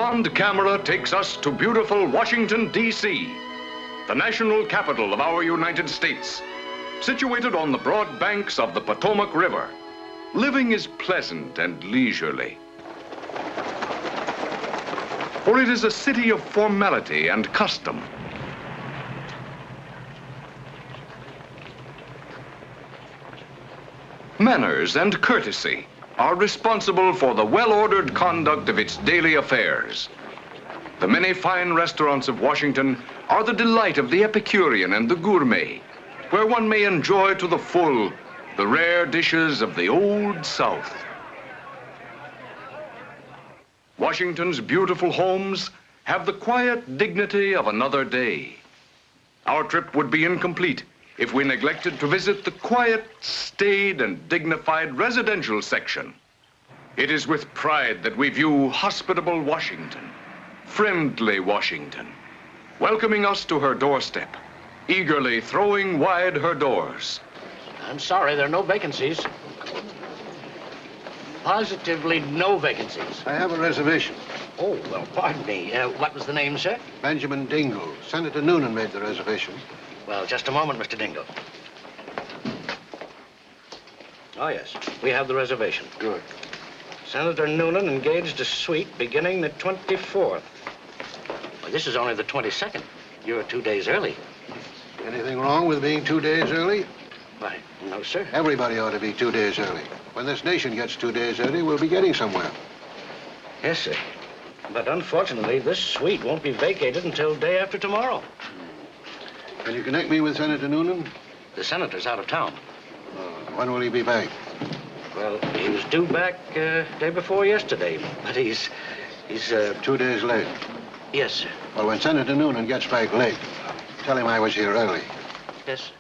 Bond camera takes us to beautiful Washington, D.C., the national capital of our United States. Situated on the broad banks of the Potomac River, living is pleasant and leisurely. For it is a city of formality and custom. Manners and courtesy are responsible for the well-ordered conduct of its daily affairs. The many fine restaurants of Washington are the delight of the Epicurean and the gourmet, where one may enjoy to the full the rare dishes of the Old South. Washington's beautiful homes have the quiet dignity of another day. Our trip would be incomplete if we neglected to visit the quiet, staid, and dignified residential section. It is with pride that we view hospitable Washington, friendly Washington, welcoming us to her doorstep, eagerly throwing wide her doors. I'm sorry, there are no vacancies. Positively no vacancies. I have a reservation. Oh, well, pardon me. What was the name, sir? Benjamin Dingle. Senator Noonan made the reservation. Well, just a moment, Mr. Dingle. Oh, yes, we have the reservation. Good. Senator Noonan engaged a suite beginning the 24th. Well, this is only the 22nd. You're 2 days early. Anything wrong with being 2 days early? Why, no, sir. Everybody ought to be 2 days early. When this nation gets 2 days early, we'll be getting somewhere. Yes, sir. But unfortunately, this suite won't be vacated until day after tomorrow. Can you connect me with Senator Noonan? The senator's out of town. When will he be back? Well, he was due back day before yesterday, but he's 2 days late. Yes, sir. Well, when Senator Noonan gets back late, tell him I was here early. Yes, sir.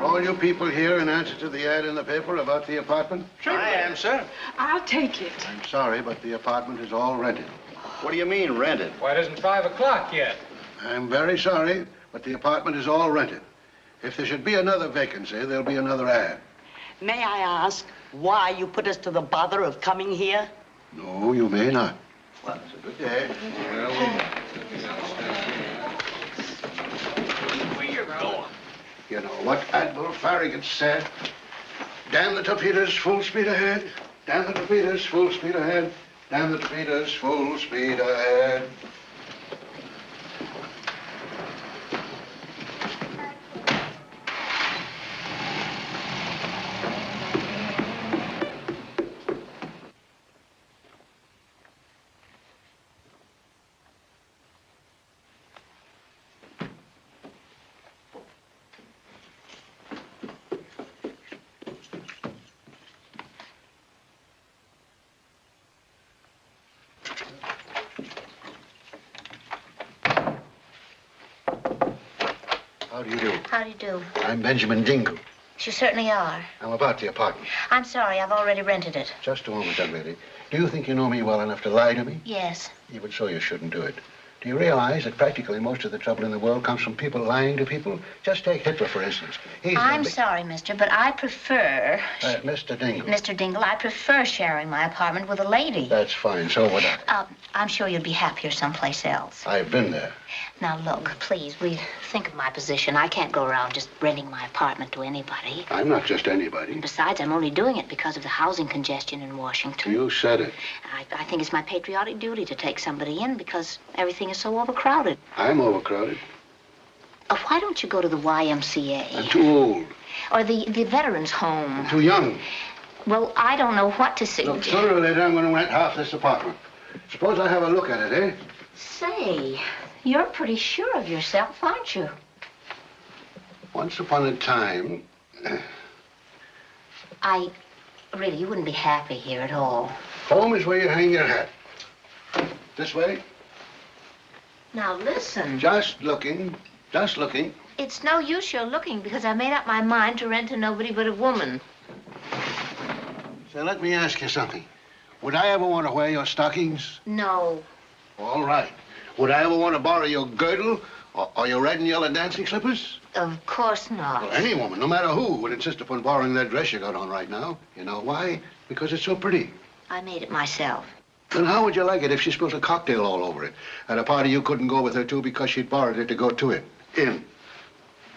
All you people here in answer to the ad in the paper about the apartment? Sure. I am, sir. I'll take it. I'm sorry, but the apartment is all rented. What do you mean, rented? Why, it isn't 5 o'clock yet. I'm very sorry, but the apartment is all rented. If there should be another vacancy, there'll be another ad. May I ask why you put us to the bother of coming here? No, you may not. Well, it's a good day. You know what Admiral Farragut said? Damn the torpedoes, full speed ahead. Damn the torpedoes, full speed ahead. Damn the torpedoes, full speed ahead. How do you do? I'm Benjamin Dingle. You certainly are. I'm about the apartment. I'm sorry, I've already rented it. Just a moment, young lady. Do you think you know me well enough to lie to me? Yes. Even so, you shouldn't do it. Do you realize that practically most of the trouble in the world comes from people lying to people? Just take Hitler, for instance. I'm sorry, mister, but I prefer... Mr. Dingle. Mr. Dingle, I prefer sharing my apartment with a lady. That's fine. So would I. I'm sure you'd be happier someplace else. I've been there. Now, look, please, think of my position. I can't go around just renting my apartment to anybody. I'm not just anybody. Besides, I'm only doing it because of the housing congestion in Washington. You said it. I think it's my patriotic duty to take somebody in because everything is so overcrowded. I'm overcrowded. Why don't you go to the YMCA? I'm too old. Or the veterans' home? I'm too young. Well, I don't know what to say. Look, sooner or later, I'm going to rent half this apartment. Suppose I have a look at it, eh? Say, you're pretty sure of yourself, aren't you? Once upon a time... You wouldn't be happy here at all. Home is where you hang your hat. This way? Now, listen. Just looking. Just looking. It's no use you're looking because I made up my mind to rent to nobody but a woman. So let me ask you something. Would I ever want to wear your stockings? No. All right. Would I ever want to borrow your girdle or your red and yellow dancing slippers? Of course not. Well, any woman, no matter who, would insist upon borrowing that dress you got on right now. You know why? Because it's so pretty. I made it myself. Then how would you like it if she spilled a cocktail all over it? At a party you couldn't go with her to because she'd borrowed it to go to it.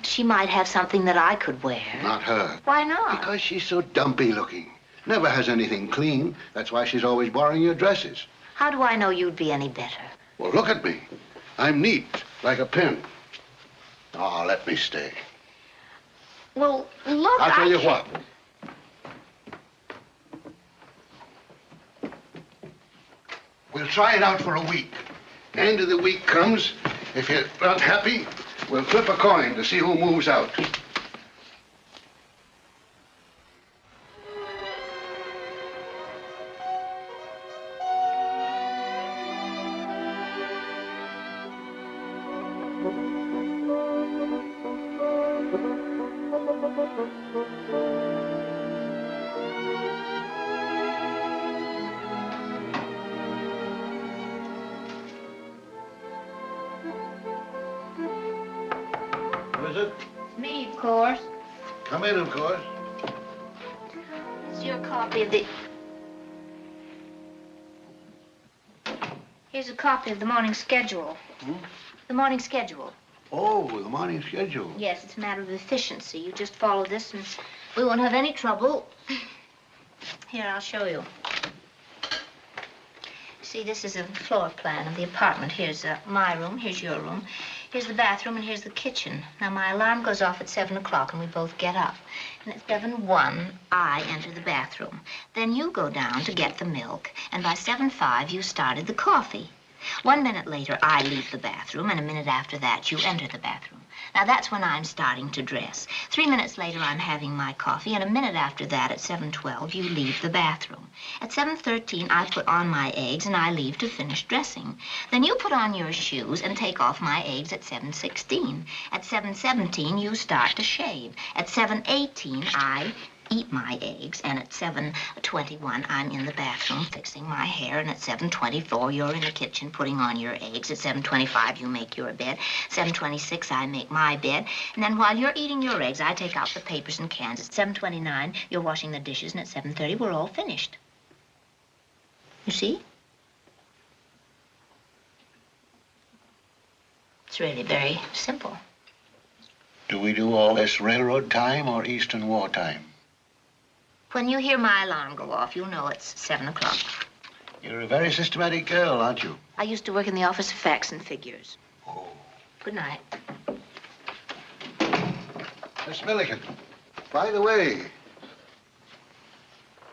She might have something that I could wear. Not her. Why not? Because she's so dumpy looking. Never has anything clean. That's why she's always borrowing your dresses. How do I know you'd be any better? Well, look at me. I'm neat, like a pin. Oh, let me stay. Well, look, I'll tell you what. We'll try it out for a week. End of the week comes. If you're not happy, we'll flip a coin to see who moves out. Me, of course. Come in, of course. It's your copy of the... Here's a copy of the morning schedule. The morning schedule. Oh, the morning schedule. Yes, it's a matter of efficiency. You just follow this and we won't have any trouble. Here, I'll show you. See, this is a floor plan of the apartment. Here's my room, here's your room. Here's the bathroom, and here's the kitchen. Now, my alarm goes off at 7 o'clock, and we both get up. And at 7:01, I enter the bathroom. Then you go down to get the milk, and by 7:05, you started the coffee. 1 minute later, I leave the bathroom, and a minute after that, you enter the bathroom. Now, that's when I'm starting to dress. 3 minutes later, I'm having my coffee, and a minute after that, at 7:12, you leave the bathroom. At 7:13, I put on my eggs, and I leave to finish dressing. Then you put on your shoes and take off my eggs at 7:16. At 7:17, you start to shave. At 7:18, I eat my eggs, and at 7:21, I'm in the bathroom fixing my hair, and at 7:24, you're in the kitchen putting on your eggs. At 7:25, you make your bed. 7:26, I make my bed, and then while you're eating your eggs, I take out the papers and cans. At 7:29, you're washing the dishes, and at 7:30, we're all finished. You see? It's really very simple. Do we do all this railroad time or Eastern War time? When you hear my alarm go off, you'll know it's 7 o'clock. You're a very systematic girl, aren't you? I used to work in the Office of Facts and Figures. Oh. Good night. Miss Milliken, by the way,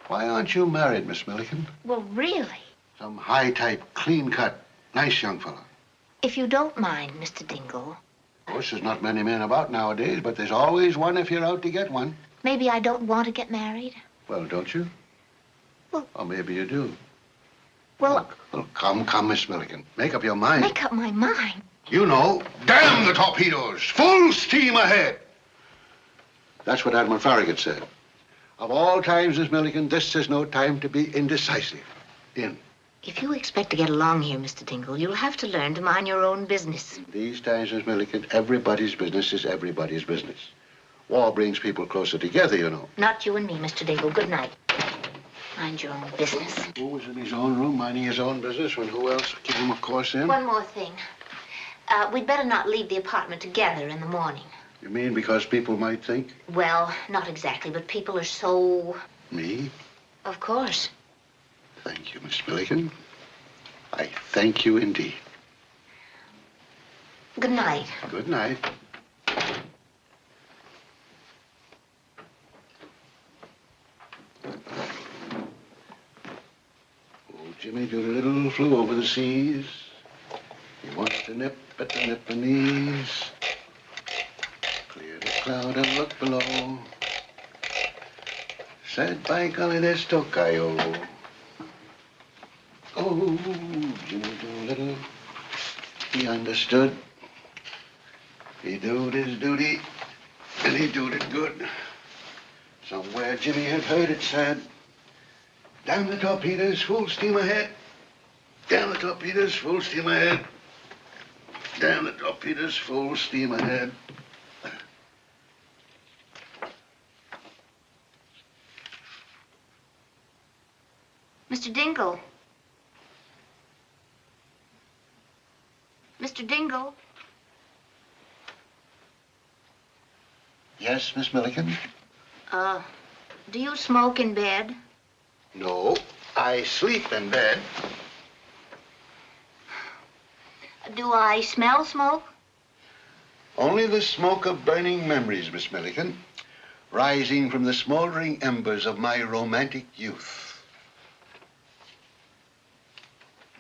why aren't you married, Miss Milliken? Well, really? Some high-type, clean-cut, nice young fellow. If you don't mind, Mr. Dingle. Of course, there's not many men about nowadays, but there's always one if you're out to get one. Maybe I don't want to get married. Well, don't you? Well... Or maybe you do. Well... Well, come, Miss Milliken. Make up your mind. Make up my mind? You know, damn the torpedoes! Full steam ahead! That's what Admiral Farragut said. Of all times, Miss Milligan, this is no time to be indecisive. In. If you expect to get along here, Mr. Dingle, you'll have to learn to mind your own business. These times, Miss Milligan, everybody's business is everybody's business. War brings people closer together, you know. Not you and me, Mr. Dingle. Good night. Mind your own business. Who was in his own room minding his own business when who else keep him, of course, in? One more thing. We'd better not leave the apartment together in the morning. You mean because people might think? Well, not exactly, but people are so... Me? Of course. Thank you, Miss Milligan. I thank you indeed. Good night. Good night. Oh, Jimmy Doolittle flew over the seas. He wants to nip at the Nipponese. Clear the cloud and look below. Said, by golly, there's Tokayo. Oh, Jimmy Doolittle, he understood. He doed his duty, and he doed it good. Somewhere Jimmy had heard it said, damn the torpedoes, full steam ahead. Damn the torpedoes, full steam ahead. Damn the torpedoes, full steam ahead. Mr. Dingle. Mr. Dingle. Yes, Miss Milligan? Do you smoke in bed? No, I sleep in bed. Do I smell smoke? Only the smoke of burning memories, Miss Milligan, rising from the smoldering embers of my romantic youth.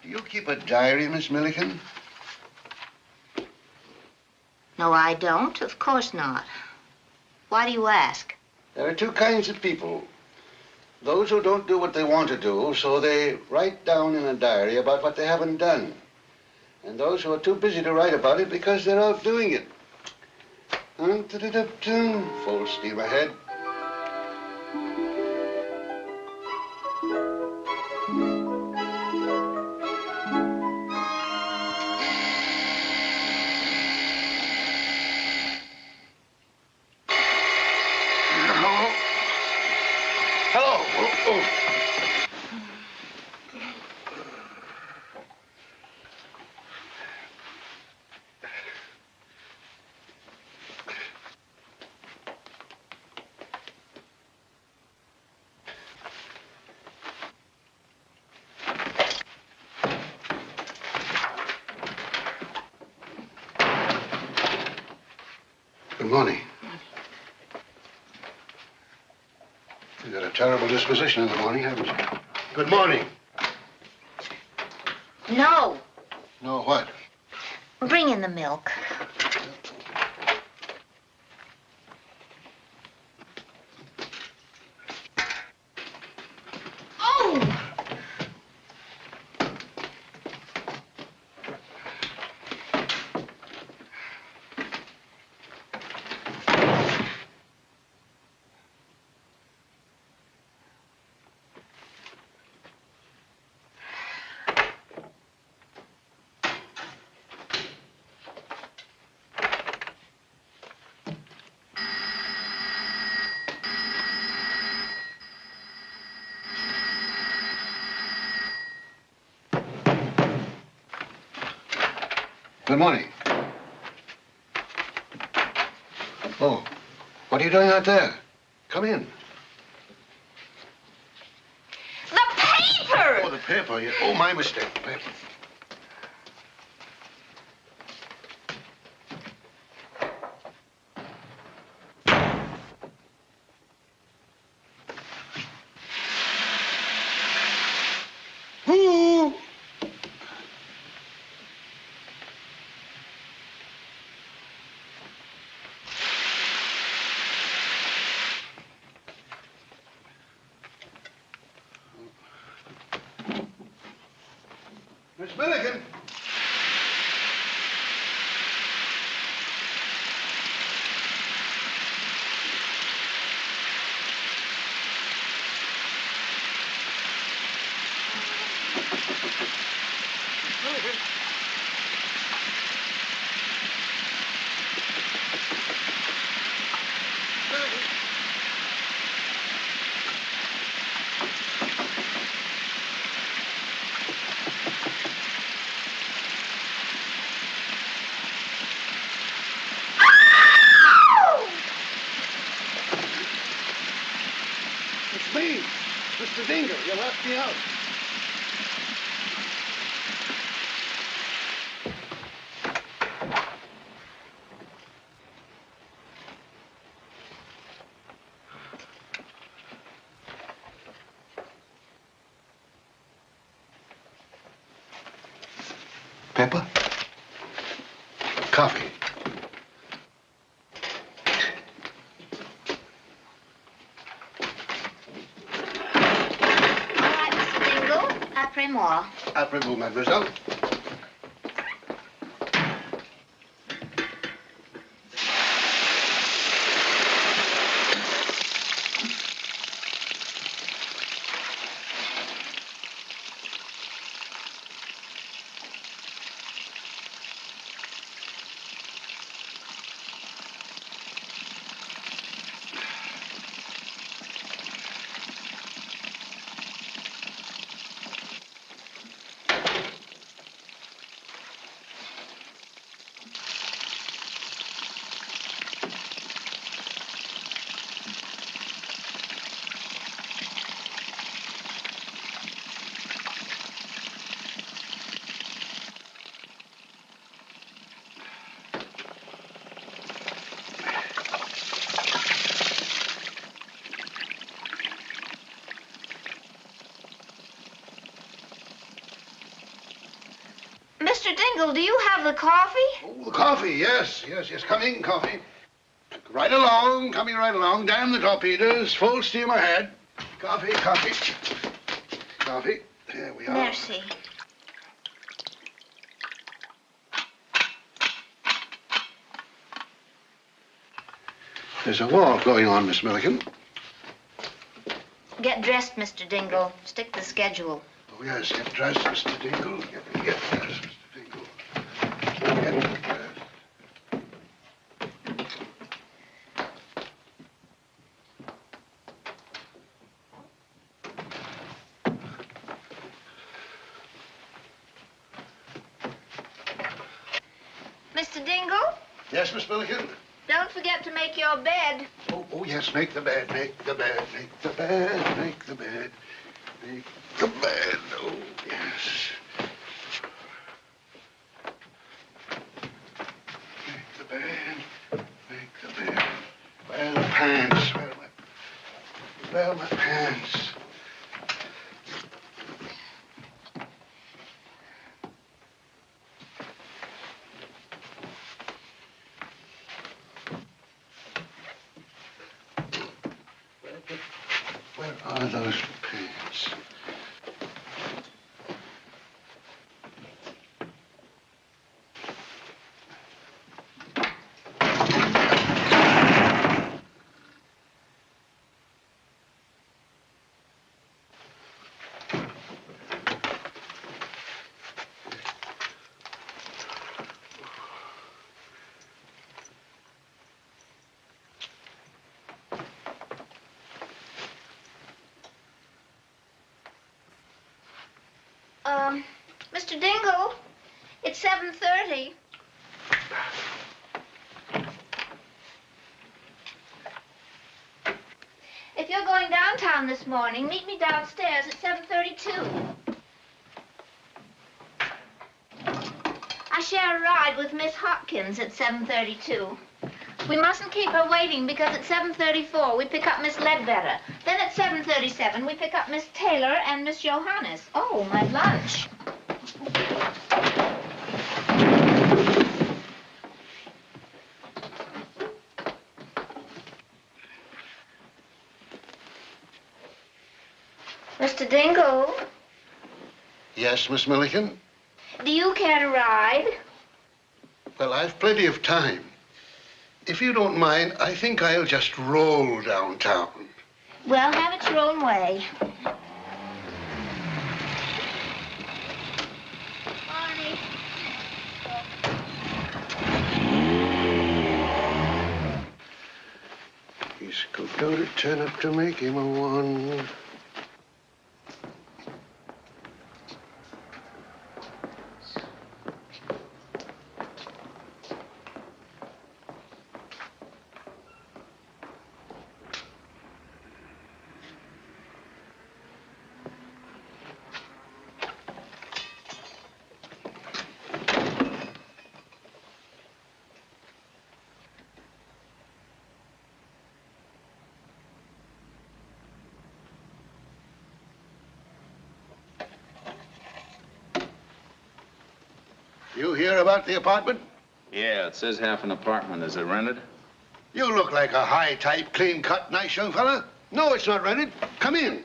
Do you keep a diary, Miss Milligan? No, I don't. Of course not. Why do you ask? There are two kinds of people. Those who don't do what they want to do, so they write down in a diary about what they haven't done. And those who are too busy to write about it because they're out doing it. Full steam ahead. Good morning. You've got a terrible disposition in the morning, haven't you? Good morning. No. No, what? Bring in the milk. Oh! Good morning. Oh, what are you doing out there? Come in. The paper! Oh, the paper. Oh, my mistake. The paper. Ooh. Miss Milligan. Me, Mr. Dingle. You left me out. Pepper? Coffee. All right, Mr. Dingle. Après-moi. Après-vous, mademoiselle. Mr. Dingle, do you have the coffee? Oh, the coffee, yes. Coming, coffee. Right along, coming right along. Damn the torpedoes, full steam ahead. Coffee. Coffee. There we are. Merci. There's a war going on, Miss Milliken. Get dressed, Mr. Dingle. Stick to the schedule. Oh, yes, get dressed, Mr. Dingle. Get dressed, Mr. Dingle. Get dressed. Mr. Dingle, Yes, Miss Milliken? don't forget to make your bed. Oh, yes, make the bed, make the bed, make the bed, make the bed, make the bed. Oh, yes. Make the bed, make the bed. Where are the pants? Where are my pants? Where are those pants? Mr. Dingle, it's 7:30. If you're going downtown this morning, meet me downstairs at 7:32. I share a ride with Miss Hopkins at 7:32. We mustn't keep her waiting because at 7:34 we pick up Miss Ledbetter. Then at 7:37 we pick up Miss Taylor and Miss Johannes. Oh, my lunch. Mr. Dingle, Yes, Miss Milliken? do you care to ride? Well, I've plenty of time. If you don't mind, I think I'll just roll downtown. Well, have it your own way. Barney. He's going to turn up to make him a one. You hear about the apartment? Yeah, it says half an apartment. Is it rented? You look like a high-type, clean-cut, nice young fella. No, it's not rented. Come in.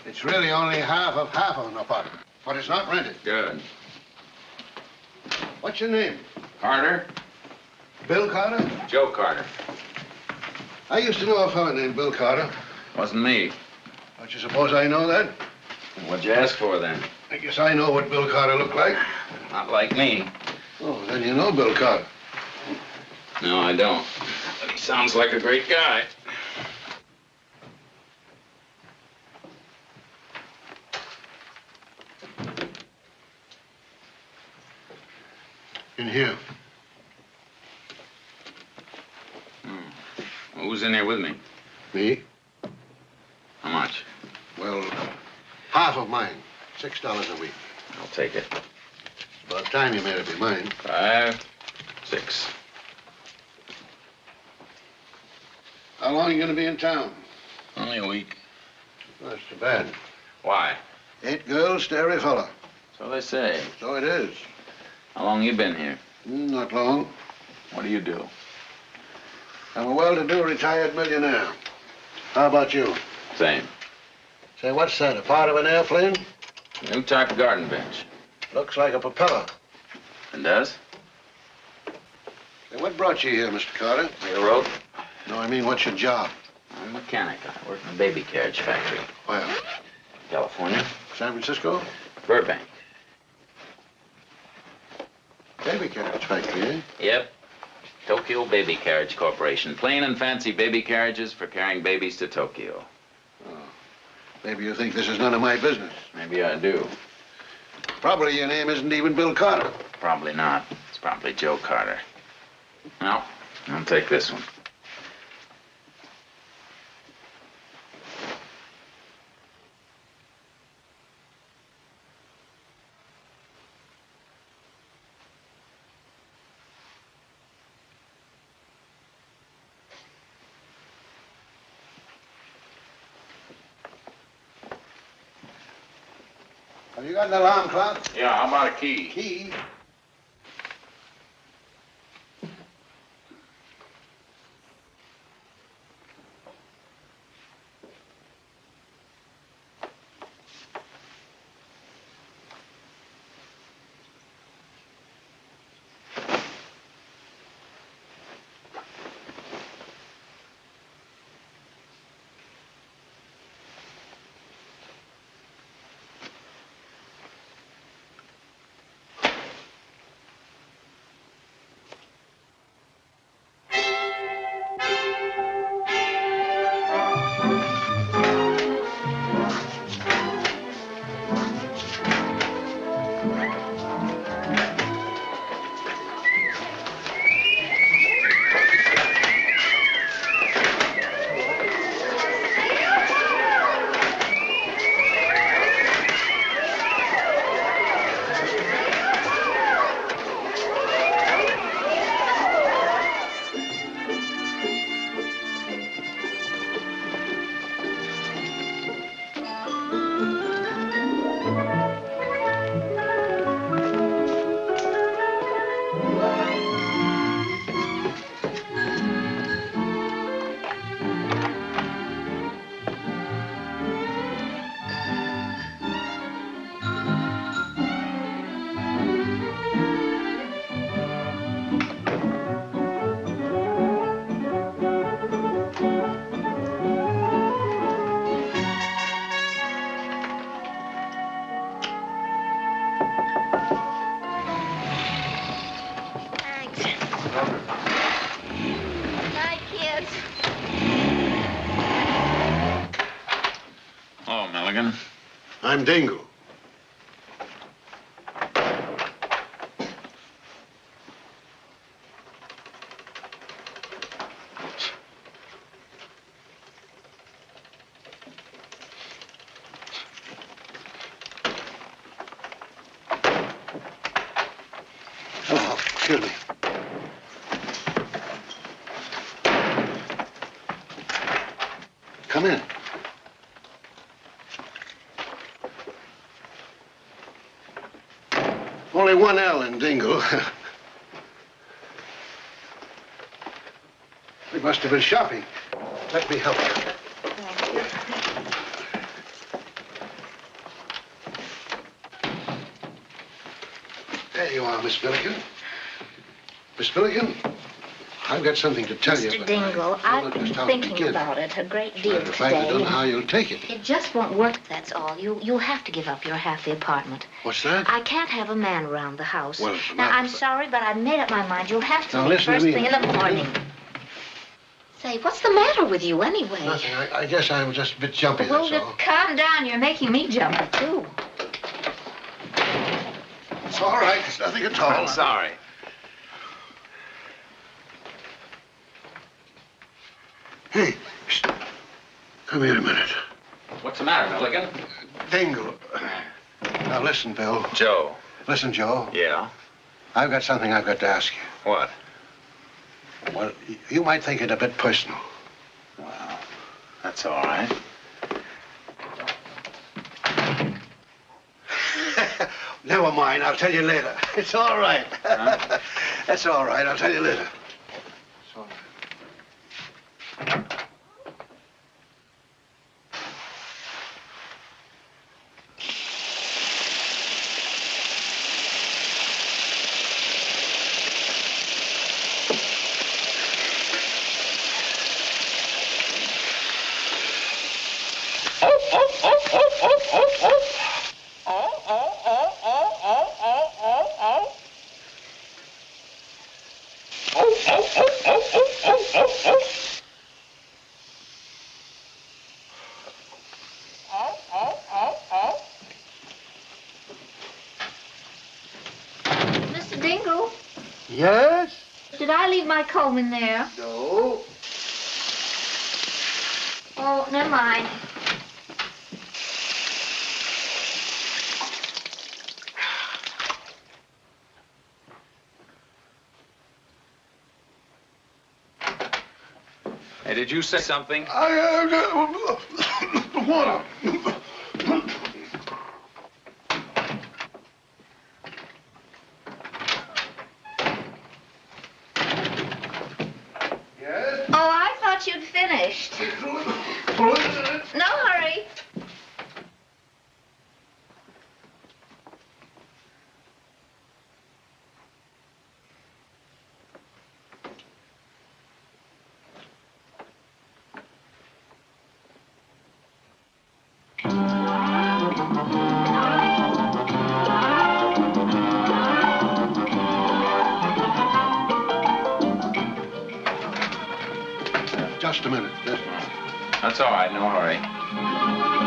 It's really only half of an apartment, but it's not rented. Good. What's your name? Carter? Bill Carter? Joe Carter. I used to know a fella named Bill Carter. Wasn't me. Don't you suppose I know that? What'd you ask for, then? I guess I know what Bill Carter looked like. Not like me. Oh, then you know Bill Carter. No, I don't. But he sounds like a great guy. In here. Who's in here with me? Me? How much? Well, half of mine. $6 a week. I'll take it. About time you made up your mind. 5, 6. How long are you going to be in town? Only a week. Well, that's too bad. Why? 8 girls to every fella. So they say. So it is. How long you been here? Not long. What do you do? I'm a well-to-do retired millionaire. How about you? Same. Say, what's that, a part of an airplane? New type of garden bench. Looks like a propeller. It does? Say, what brought you here, Mr. Carter? Railroad? No, I mean, what's your job? I'm a mechanic. I work in a baby carriage factory. Where? California. San Francisco? Burbank. Baby carriage factory, eh? Yep. Tokyo Baby Carriage Corporation. Plain and fancy baby carriages for carrying babies to Tokyo. Oh. Maybe you think this is none of my business. Maybe I do. Probably your name isn't even Bill Carter. Probably not. It's probably Joe Carter. No, I'll take this one. Have you got an alarm clock? Yeah, how about a key? Key? I'm Dingle. Oh, excuse me. Come in. only one L in Dingle. We must have been shopping. Let me help you. Thank you. There you are, Miss Milligan. Miss Milligan, I've got something to tell you. Mr. but Dingle, I I've don't know been just how to thinking begin. about it a great deal Matter of fact, I don't know today. how you'll take it. It just won't work, that's all. You'll have to give up your half the apartment. What's that? I can't have a man around the house. Well, now, Samantha- I'm sorry, but I've made up my mind. You'll have to Now, leave listen to first me. thing in the morning. Say, what's the matter with you anyway? Nothing. I guess I was just a bit jumpy, Well, that's all. calm down. You're making me jumpy, too. It's all right. It's nothing at all. I'm sorry. Hey, shh. Come here a minute. What's the matter, Milligan? Dingle. Now, listen, Bill. Joe. Listen, Joe. Yeah? I've got something I've got to ask you. What? Well, you might think it a bit personal. Well, that's all right. Never mind. I'll tell you later. It's all right. Huh? That's all right. I'll tell you later. It's all right. Mr. Dingle, Yes? did I leave my comb in there? No. Oh, never mind. Hey, did you say something? Water. Yes? Oh, I thought you'd finished. No hurry. Just a minute. Just That's all right, no hurry.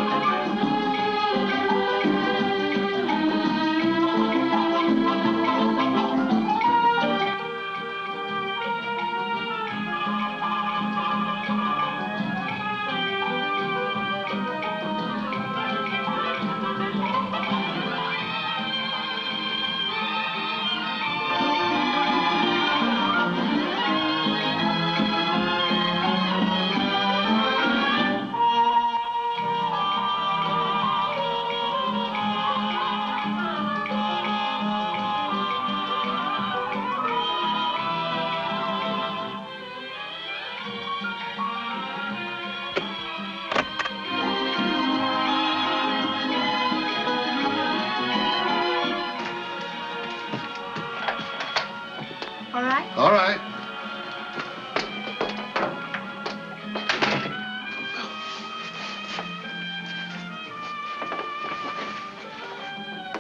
All right? all right.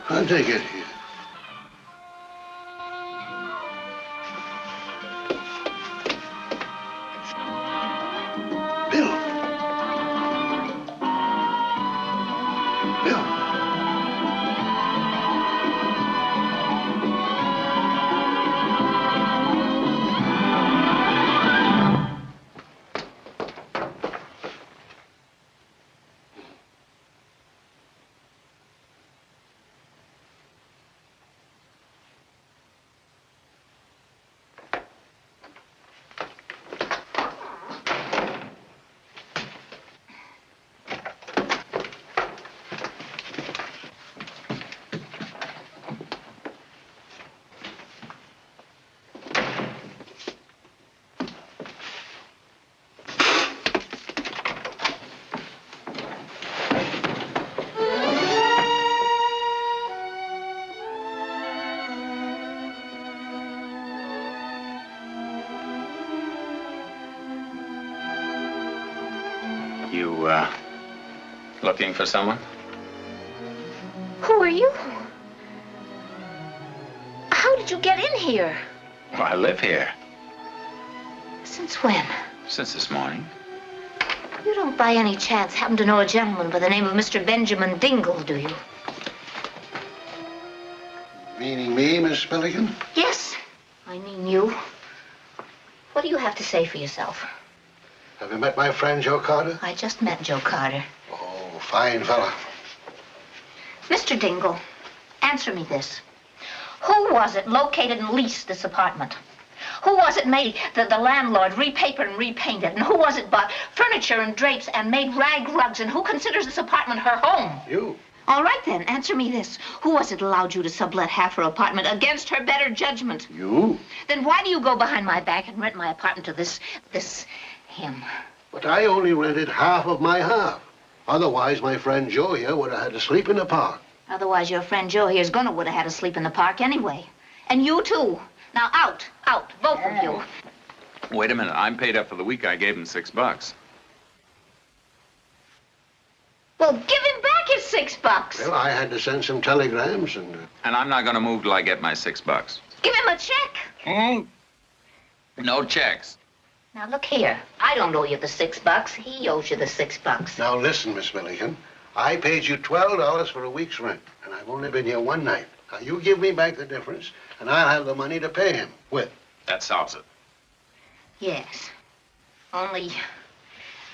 How'd they get here? Bill. Bill. You, looking for someone? Who are you? How did you get in here? Well, I live here. Since when? Since this morning. You don't by any chance happen to know a gentleman by the name of Mr. Benjamin Dingle, do you? Meaning me, Miss Milligan? Yes, I mean you. What do you have to say for yourself? Have you met my friend Joe Carter? I just met Joe Carter. Oh, fine fella. Mr. Dingle, answer me this. Who was it located and leased this apartment? Who was it made the landlord repaper and repainted? And who was it bought furniture and drapes and made rag rugs? And who considers this apartment her home? You. All right, then, answer me this. Who was it allowed you to sublet half her apartment against her better judgment? You? Then why do you go behind my back and rent my apartment to him? But I only rented half of my half. Otherwise, my friend Joe here would have had to sleep in the park. Otherwise, your friend Joe here's would have had to sleep in the park anyway. And you, too. Now, out, both of you. Wait a minute. I'm paid up for the week. I gave him $6. Well, give him back his $6. Well, I had to send some telegrams and... And I'm not going to move till I get my $6. Give him a check. No checks. Now, look here. I don't owe you the $6. He owes you the $6. Now, listen, Miss Milligan. I paid you $12 for a week's rent, and I've only been here one night. Now, you give me back the difference, and I'll have the money to pay him with. That solves it. Yes. Only,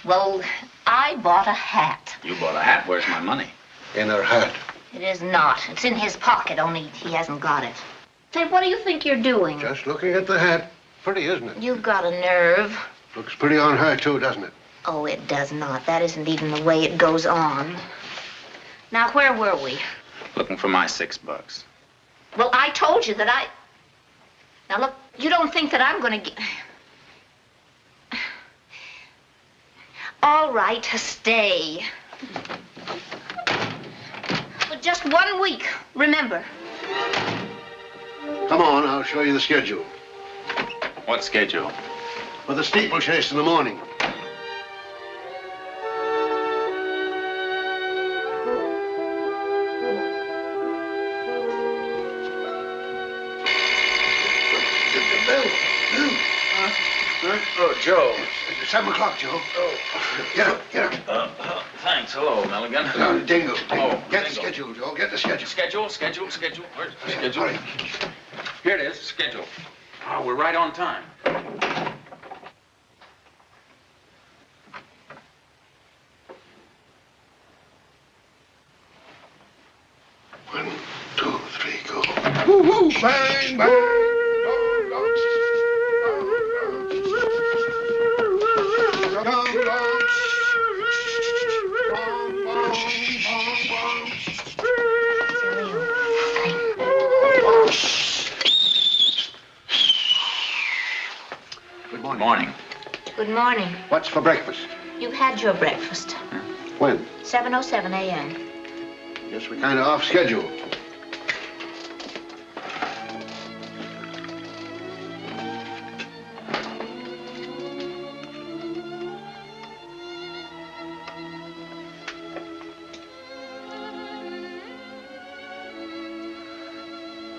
well, I bought a hat. You bought a hat. Where's my money? In her hat. It is not. It's in his pocket, only he hasn't got it. Say, what do you think you're doing? Just looking at the hat. Pretty, isn't it? You've got a nerve. Looks pretty on her, too, doesn't it? Oh, it does not. That isn't even the way it goes on. Now, where were we? Looking for my $6. Well, I told you that I... Now, look, you don't think that I'm going to get... All right, stay. But just 1 week, remember. Come on, I'll show you the schedule. What schedule? For the steeplechase in the morning. Oh, Joe. It's 7 o'clock, Joe. Oh. Get up. Thanks. Hello, Milligan. Dingle. Oh, Get Dingle. the schedule, Joe. Get the schedule. Schedule. Where's the schedule? Hurry. Here it is, schedule. Oh, we're right on time. 1, 2, 3, go. Woo-hoo! Bang, bang! Good morning. Good morning. What's for breakfast? You've had your breakfast. When? 7:07 a.m. Guess we're kind of off schedule.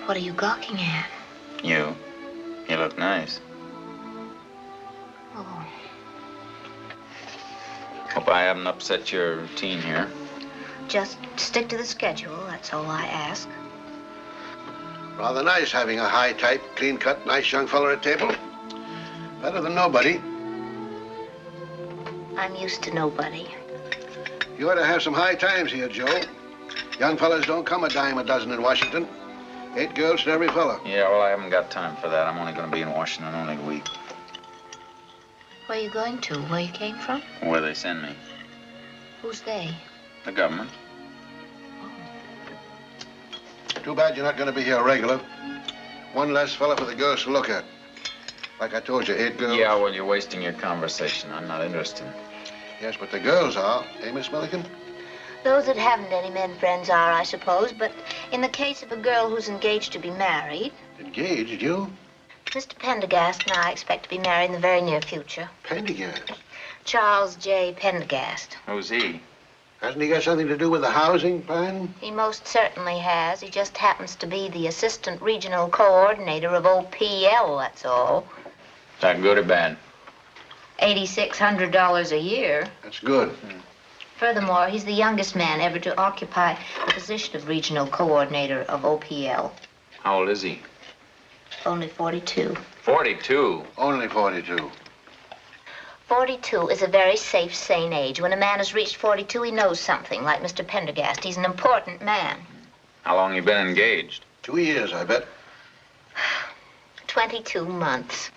What are you gawking at? You look nice. Oh, Hope I haven't upset your routine here. just stick to the schedule. That's all I ask. Rather nice having a high-type, clean-cut, nice young fella at table. Better than nobody. I'm used to nobody. You ought to have some high times here, Joe. Young fellas don't come a dime a dozen in Washington. 8 girls to every fella. Yeah, well, I haven't got time for that. I'm only going to be in Washington only a week. Where are you going to? Where you came from? Where they send me. Who's they? The government. Too bad you're not going to be here regular. One less fella for the girls to look at. Like I told you, 8 girls. Yeah, well, you're wasting your conversation. I'm not interested. Yes, but the girls are. Eh, Miss Milligan? Those that haven't any men friends are, I suppose. But in the case of a girl who's engaged to be married... Engaged, you? Mr. Pendergast and I expect to be married in the very near future. Pendergast? Charles J. Pendergast. Who's he? Hasn't he got something to do with the housing plan? He most certainly has. He just happens to be the assistant regional coordinator of OPL, that's all. Is that good or bad? $8,600 a year. That's good. Furthermore, he's the youngest man ever to occupy the position of regional coordinator of OPL. How old is he? Only 42. 42. Only 42. 42 is a very safe, sane age. When a man has reached 42, he knows something, like Mr. Pendergast. He's an important man. How long you been engaged? 2 years, I bet. 22 months.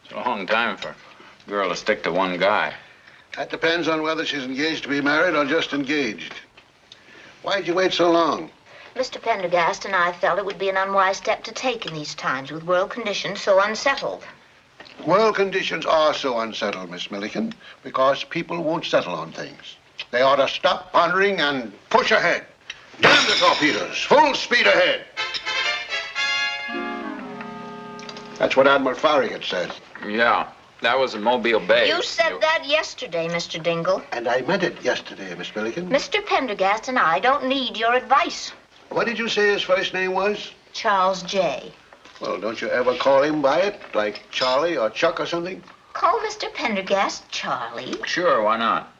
It's a long time for a girl to stick to one guy. That depends on whether she's engaged to be married or just engaged. Why'd you wait so long? Mr. Pendergast and I felt it would be an unwise step to take in these times with world conditions so unsettled. World conditions are so unsettled, Miss Milliken, because people won't settle on things. They ought to stop pondering and push ahead. Damn the torpedoes, full speed ahead. That's what Admiral Farragut said. Yeah, that was in Mobile Bay. You said that yesterday, Mr. Dingle. And I meant it yesterday, Miss Milliken. Mr. Pendergast and I don't need your advice. What did you say his first name was? Charles J. Well, don't you ever call him by it, like Charlie or Chuck or something? Call Mr. Pendergast Charlie. Sure, why not?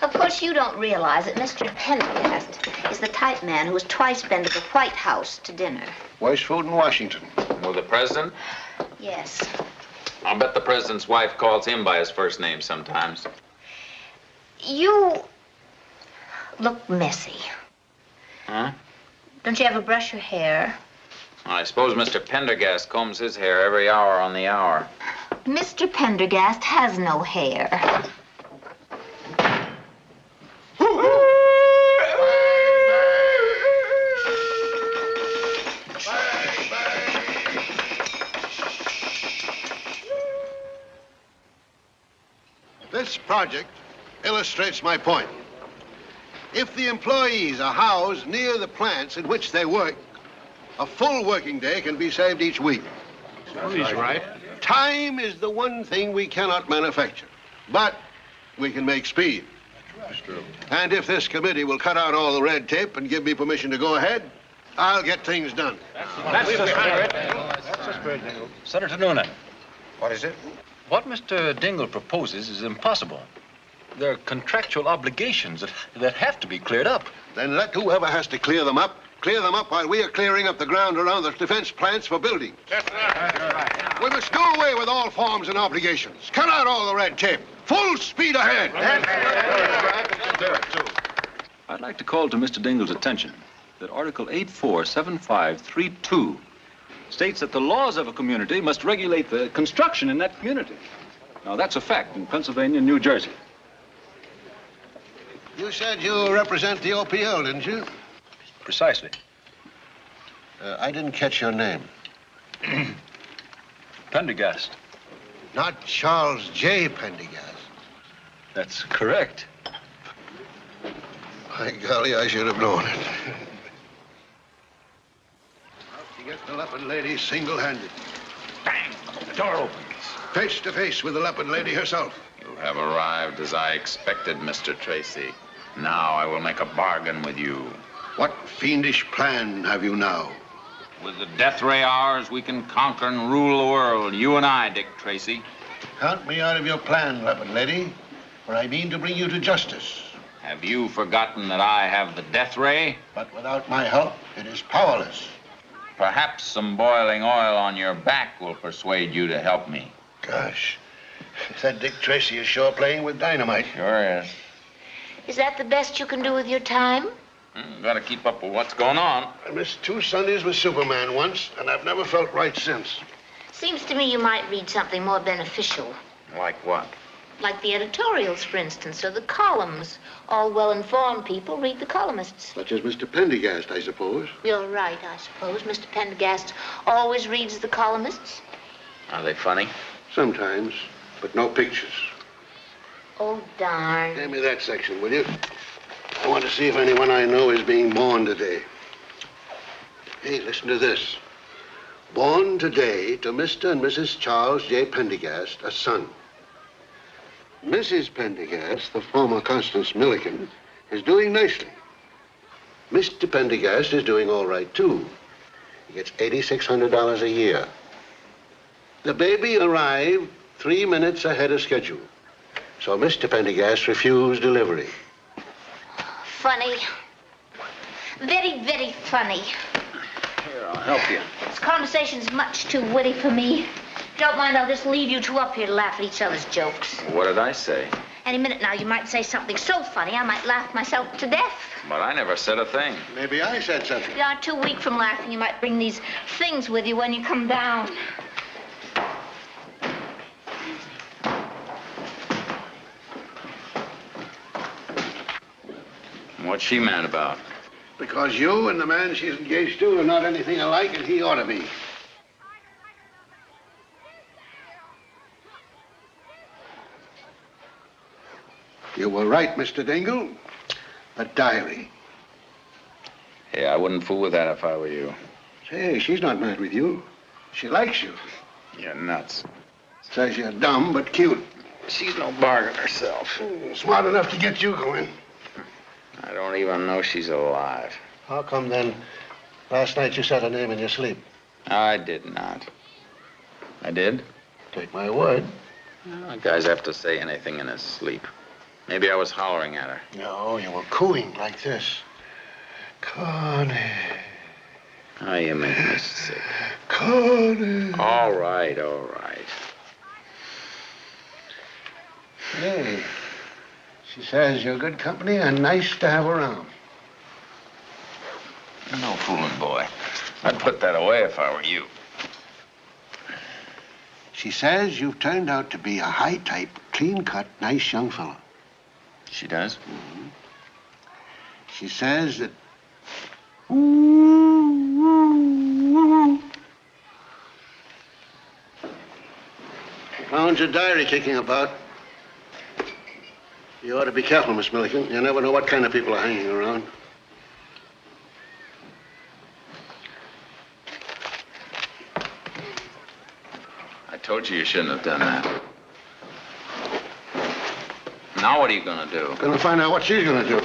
Of course, you don't realize that Mr. Pendergast is the type man who has twice been to the White House to dinner. Worst food in Washington. With the president? Yes. I'll bet the president's wife calls him by his first name sometimes. You look messy. Huh? Don't you ever brush your hair? I suppose Mr. Pendergast combs his hair every hour on the hour. Mr. Pendergast has no hair. This project illustrates my point. If the employees are housed near the plants in which they work, a full working day can be saved each week. He's right. Time is the one thing we cannot manufacture, but we can make speed. That's true. And if this committee will cut out all the red tape and give me permission to go ahead, I'll get things done. That's the spirit. That's the spirit, Dingle. Senator Noonan, What is it? what Mr. Dingle proposes is impossible. There are contractual obligations that have to be cleared up. Then let whoever has to clear them up while we are clearing up the ground around the defense plants for building. That's right. We must do away with all forms and obligations. Cut out all the red tape. Full speed ahead. I'd like to call to Mr. Dingle's attention that Article 847532 states that the laws of a community must regulate the construction in that community. Now, that's a fact in Pennsylvania and New Jersey. You said you represent the OPL, didn't you? Precisely. I didn't catch your name. Pendergast. Not Charles J. Pendergast. That's correct. By golly, I should have known it. To get the leopard lady single-handed. Bang! The door opens. Face to face with the leopard lady herself. You have arrived as I expected, Mr. Tracy. Now I will make a bargain with you. What fiendish plan have you now? With the death ray hours, we can conquer and rule the world. You and I, Dick Tracy. Count me out of your plan, leopard lady, for I mean to bring you to justice. Have you forgotten that I have the death ray? But without my help, it is powerless. Perhaps some boiling oil on your back will persuade you to help me. Gosh, that Dick Tracy is sure playing with dynamite. Sure is. Is that the best you can do with your time? Gotta keep up with what's going on. I missed 2 Sundays with Superman once, and I've never felt right since. Seems to me you might read something more beneficial. Like what? Like the editorials, for instance, or the columns. All well-informed people read the columnists. Such as Mr. Pendergast, I suppose. You're right, I suppose. Mr. Pendergast always reads the columnists. Are they funny? Sometimes, but no pictures. Oh, darn. Hand me that section, will you? I want to see if anyone I know is being born today. Hey, listen to this. Born today to Mr. and Mrs. Charles J. Pendergast, a son. Mrs. Pendergast, the former Constance Milliken, is doing nicely. Mr. Pendergast is doing all right, too. He gets $8,600 a year. The baby arrived 3 minutes ahead of schedule. So Mr. Pendergast refused delivery. Funny. Very, very funny. Here, I'll help you. This conversation's much too witty for me. If you don't mind, I'll just leave you two up here to laugh at each other's jokes. What did I say? Any minute now, you might say something so funny, I might laugh myself to death. But I never said a thing. Maybe I said something. If you are too weak from laughing, you might bring these things with you when you come down. What's she mad about? Because you and the man she's engaged to are not anything alike, and he ought to be. You were right, Mr. Dingle. A diary. Hey, I wouldn't fool with that if I were you. Say, she's not mad with you. She likes you. You're nuts. Says you're dumb but cute. She's no bargain herself. Smart enough to get you going. I don't even know she's alive. How come then last night you said her name in your sleep? I did not. I did? Take my word. Well, guys have to say anything in his sleep. Maybe I was hollering at her. No, you were cooing like this. Connie. Oh, you make me sick. Connie. All right, all right. Hey, she says you're good company and nice to have around. No fooling, boy. I'd put that away if I were you. She says you've turned out to be a high-type, clean-cut, nice young fellow. She does? Mm-hmm. She says that... Found your diary kicking about. You ought to be careful, Miss Milliken. You never know what kind of people are hanging around. I told you shouldn't have done that. Now what are you gonna do? Gonna find out what she's gonna do.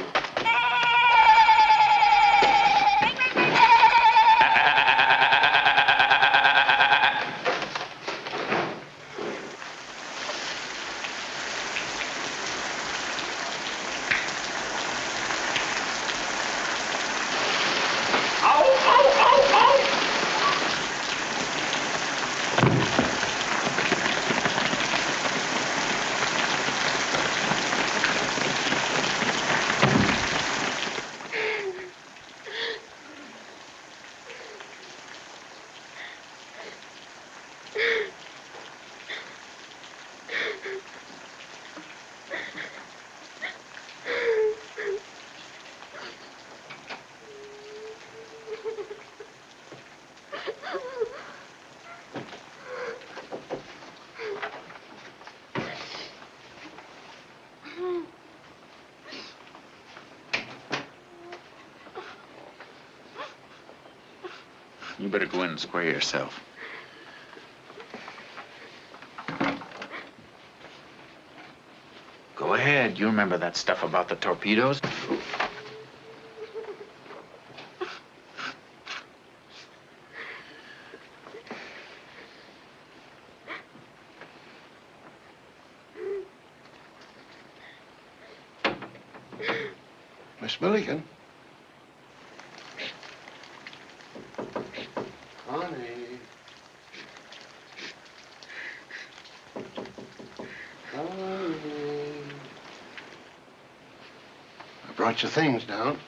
You better go in and square yourself. Go ahead. You remember that stuff about the torpedoes? Miss Milliken? Connie. Connie. I brought your things down.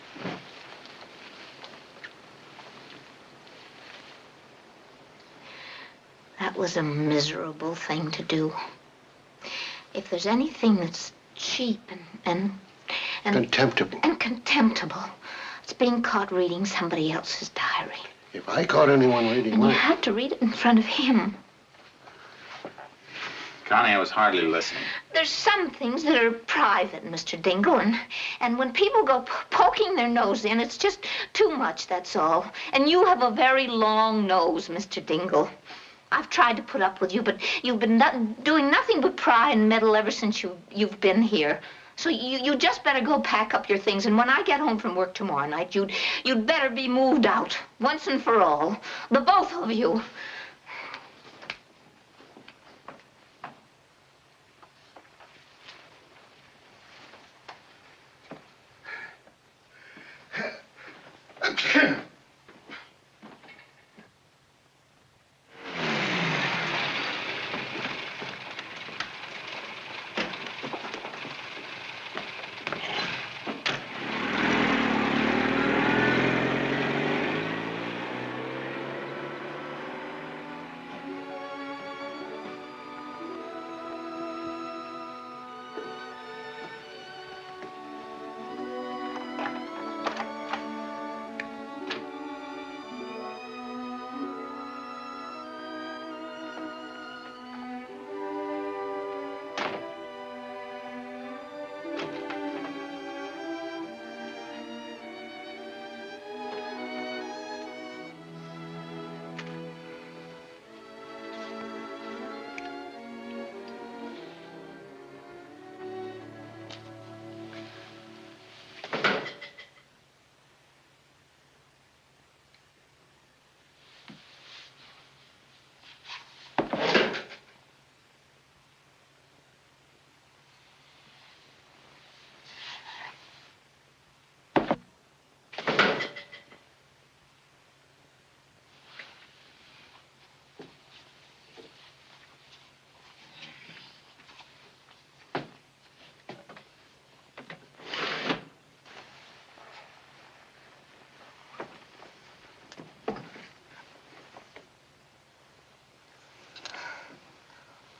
That was a miserable thing to do. If there's anything that's cheap and Contemptible. And contemptible, it's being caught reading somebody else's diary. If I caught anyone reading And you mine... had to read it in front of him. Connie, I was hardly listening. There's some things that are private, Mr. Dingle, and when people go poking their nose in, it's just too much, that's all. And you have a very long nose, Mr. Dingle. I've tried to put up with you, but you've been doing nothing but pry and meddle ever since you've been here. So you just better go pack up your things, and when I get home from work tomorrow night, you'd better be moved out, once and for all. The both of you.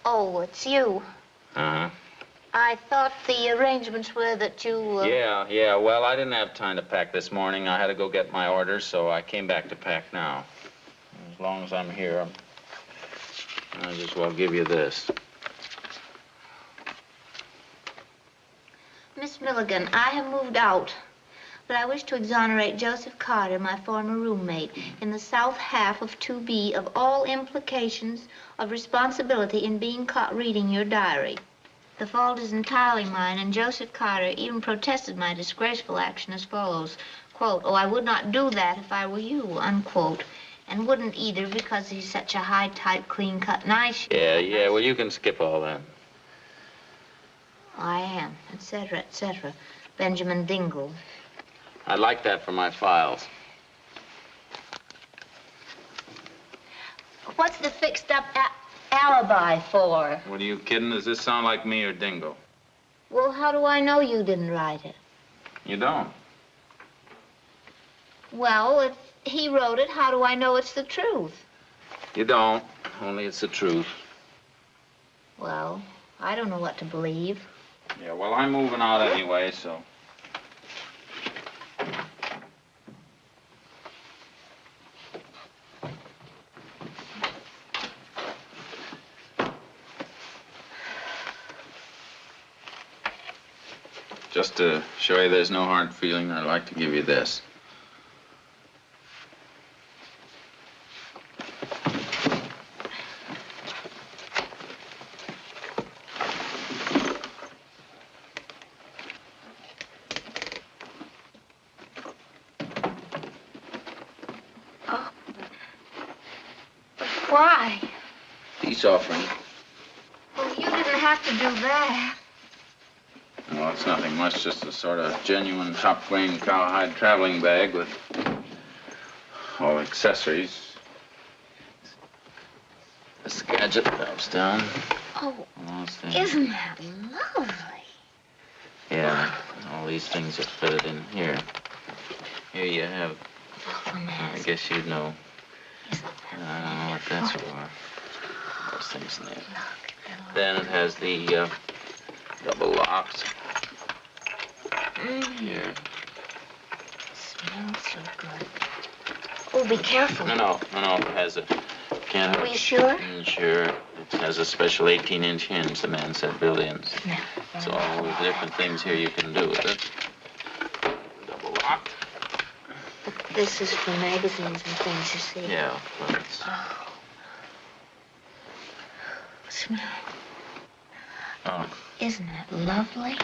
Oh, it's you. Uh-huh. I thought the arrangements were that you... Yeah. Well, I didn't have time to pack this morning. I had to go get my orders, so I came back to pack now. As long as I'm here, I might as well give you this. Miss Milligan, I have moved out, but I wish to exonerate Joseph Carter, my former roommate, in the south half of 2B of all implications of responsibility in being caught reading your diary. The fault is entirely mine, and Joseph Carter even protested my disgraceful action as follows, quote, "Oh, I would not do that if I were you," unquote, and wouldn't either because he's such a high-type, clean-cut, nice... Yeah, well, you can skip all that. I am, etc., etc. Benjamin Dingle. I'd like that for my files. What's the fixed-up alibi for? What, are you kidding? Does this sound like me or Dingo? Well, how do I know you didn't write it? You don't. Well, if he wrote it, how do I know it's the truth? You don't, only it's the truth. Well, I don't know what to believe. Yeah, well, I'm moving out anyway, so... Just to show you there's no hard feeling, I'd like to give you this. Oh. But why? Peace offering. Well, you didn't have to do that. Well, it's nothing much, just a sort of genuine top-grain cowhide traveling bag with all accessories. This gadget drops down. Oh, isn't that lovely? Yeah, all these things are fitted in here. Here you have, I guess you'd know. I don't know what that's for. Those things in there. Then it has the double locks. Here. Smells so good. Oh, be careful. No, it has a... Can't... Are you sure? Sure. It has a special 18-inch hinge, the man said, built-ins. Yeah. So all the different things here you can do with it. Double locked. But this is for magazines and things, you see. Yeah, but it's... Oh. smell. Oh. Isn't it lovely?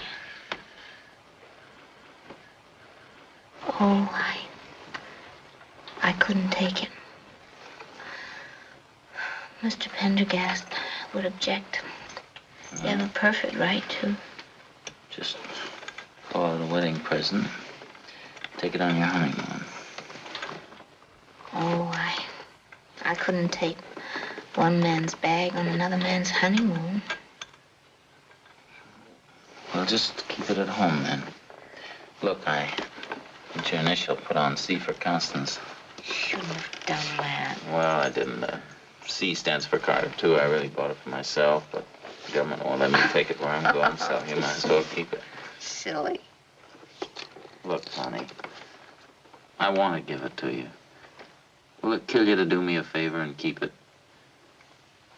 Oh, I couldn't take it. Mr. Pendergast would object. You have a perfect right to. Just call it a wedding present. Take it on your honeymoon. Oh, I couldn't take one man's bag on another man's honeymoon. Well, just keep it at home, then. Look, I put your initial put on C for Constance. Shouldn't have done that. Well, I didn't. C stands for Carter, too. I really bought it for myself, but the government won't let me take it where I'm going, so you might as well keep it. Silly. Look, honey, I want to give it to you. Will it kill you to do me a favor and keep it?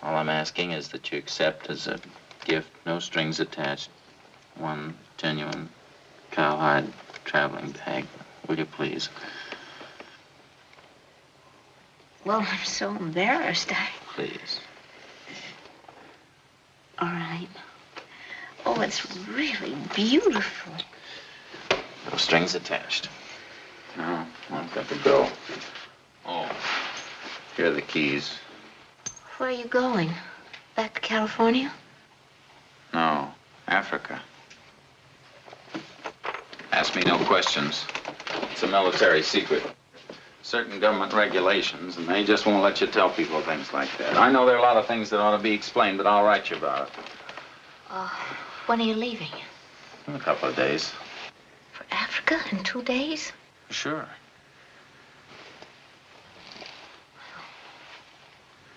All I'm asking is that you accept as a gift, no strings attached, one genuine cowhide traveling bag. Will you please? Well, I'm so embarrassed. Please. All right. Oh, it's really beautiful. No strings attached. No, I've got to go. Oh, here are the keys. Where are you going? Back to California? No, Africa. Ask me no questions. It's a military secret. Certain government regulations, and they just won't let you tell people things like that. I know there are a lot of things that ought to be explained, but I'll write you about it. When are you leaving? In a couple of days. For Africa in 2 days? Sure.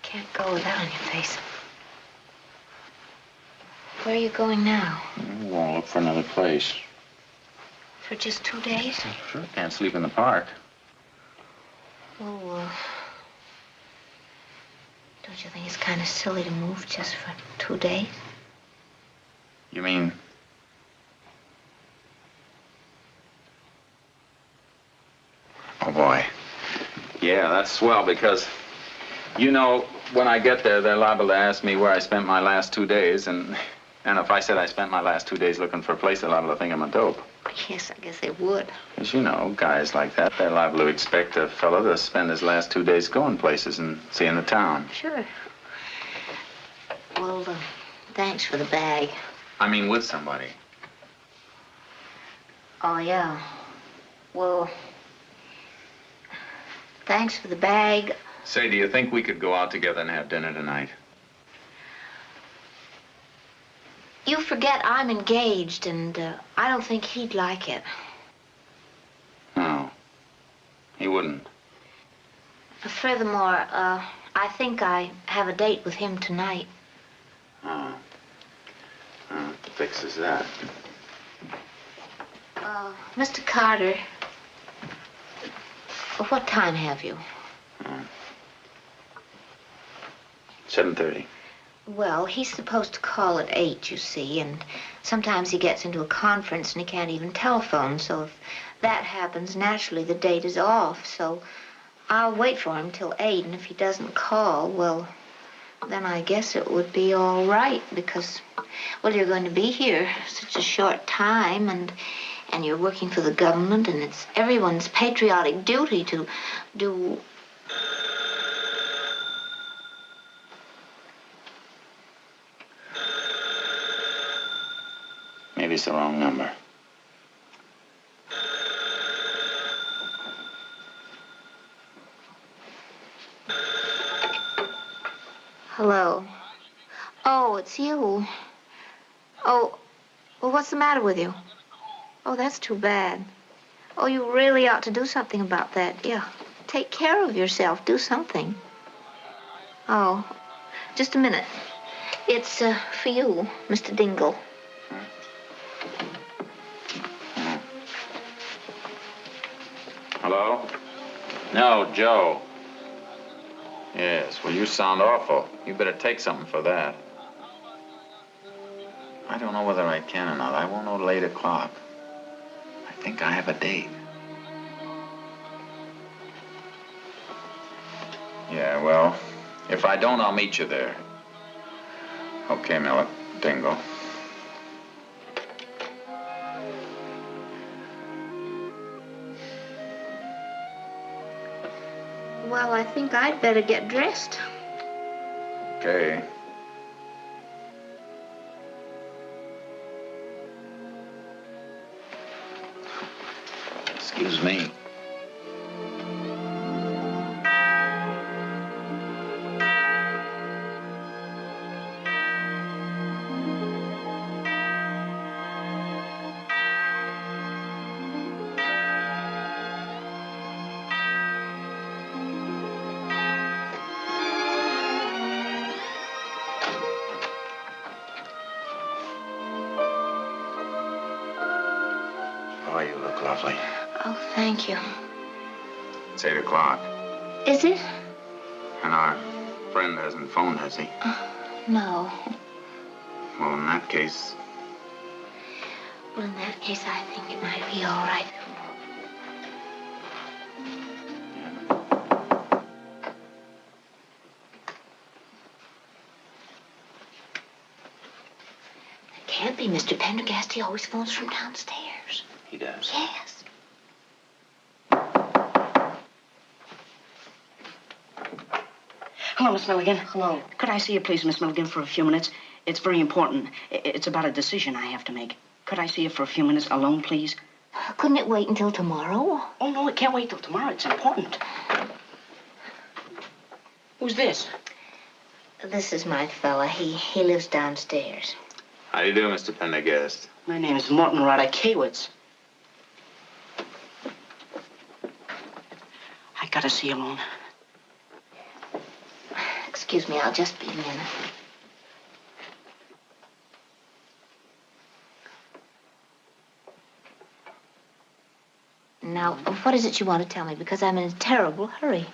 Can't go with that on your face. Where are you going now? We won't look for another place. For just 2 days? Sure, can't sleep in the park. Well, don't you think it's kind of silly to move just for 2 days? You mean? Oh, boy. Yeah, that's swell because, you know, when I get there, they're liable to ask me where I spent my last 2 days, and if I said I spent my last 2 days looking for a place, they're liable to think I'm a dope. Yes, I guess they would. As you know, guys like that, they're liable to expect a fellow to spend his last 2 days going places and seeing the town. Sure. Well, thanks for the bag. I mean, with somebody. Oh, yeah. Well, thanks for the bag. Say, do you think we could go out together and have dinner tonight? You forget I'm engaged, and I don't think he'd like it. No. He wouldn't. Furthermore, I think I have a date with him tonight. Oh. Fixes that. Mr. Carter, what time have you? 7:30. Well, he's supposed to call at 8, you see, and sometimes he gets into a conference and he can't even telephone, so if that happens, naturally the date is off, so I'll wait for him till 8, and if he doesn't call, well, then I guess it would be all right, because, well, you're going to be here such a short time, and you're working for the government, and it's everyone's patriotic duty to do... Maybe it's the wrong number. Hello. Oh, it's you. Oh, well, what's the matter with you? Oh, that's too bad. Oh, you really ought to do something about that. Yeah. Take care of yourself. Do something. Oh, just a minute. It's for you, Mr. Dingle. Hello? No, Joe. Yes, well, you sound awful. You better take something for that. I don't know whether I can or not. I won't know till 8 o'clock. I think I have a date. Yeah, well, if I don't, I'll meet you there. Okay, Millet. Dingo. Well, I think I'd better get dressed. Okay. Excuse me. Oh, you look lovely. Oh, thank you. It's 8 o'clock. Is it? And our friend hasn't phoned, has he? No. Well, in that case, Well, in that case, I think it might be all right. It can't be Mr. Pendergast. He always phones from downstairs. He does. Yes. Hello, Miss Milligan. Hello. Could I see you, please, Miss Milligan, for a few minutes? It's very important. It's about a decision I have to make. Could I see you for a few minutes alone, please? Couldn't it wait until tomorrow? Oh, no, it can't wait till tomorrow. It's important. Who's this? This is my fella. He lives downstairs. how do you do, Mr. Pendergast? My name is Morton Roddick-Kaywitz. I gotta see you alone. Excuse me, I'll just be a minute. Now, what is it you want to tell me? Because I'm in a terrible hurry.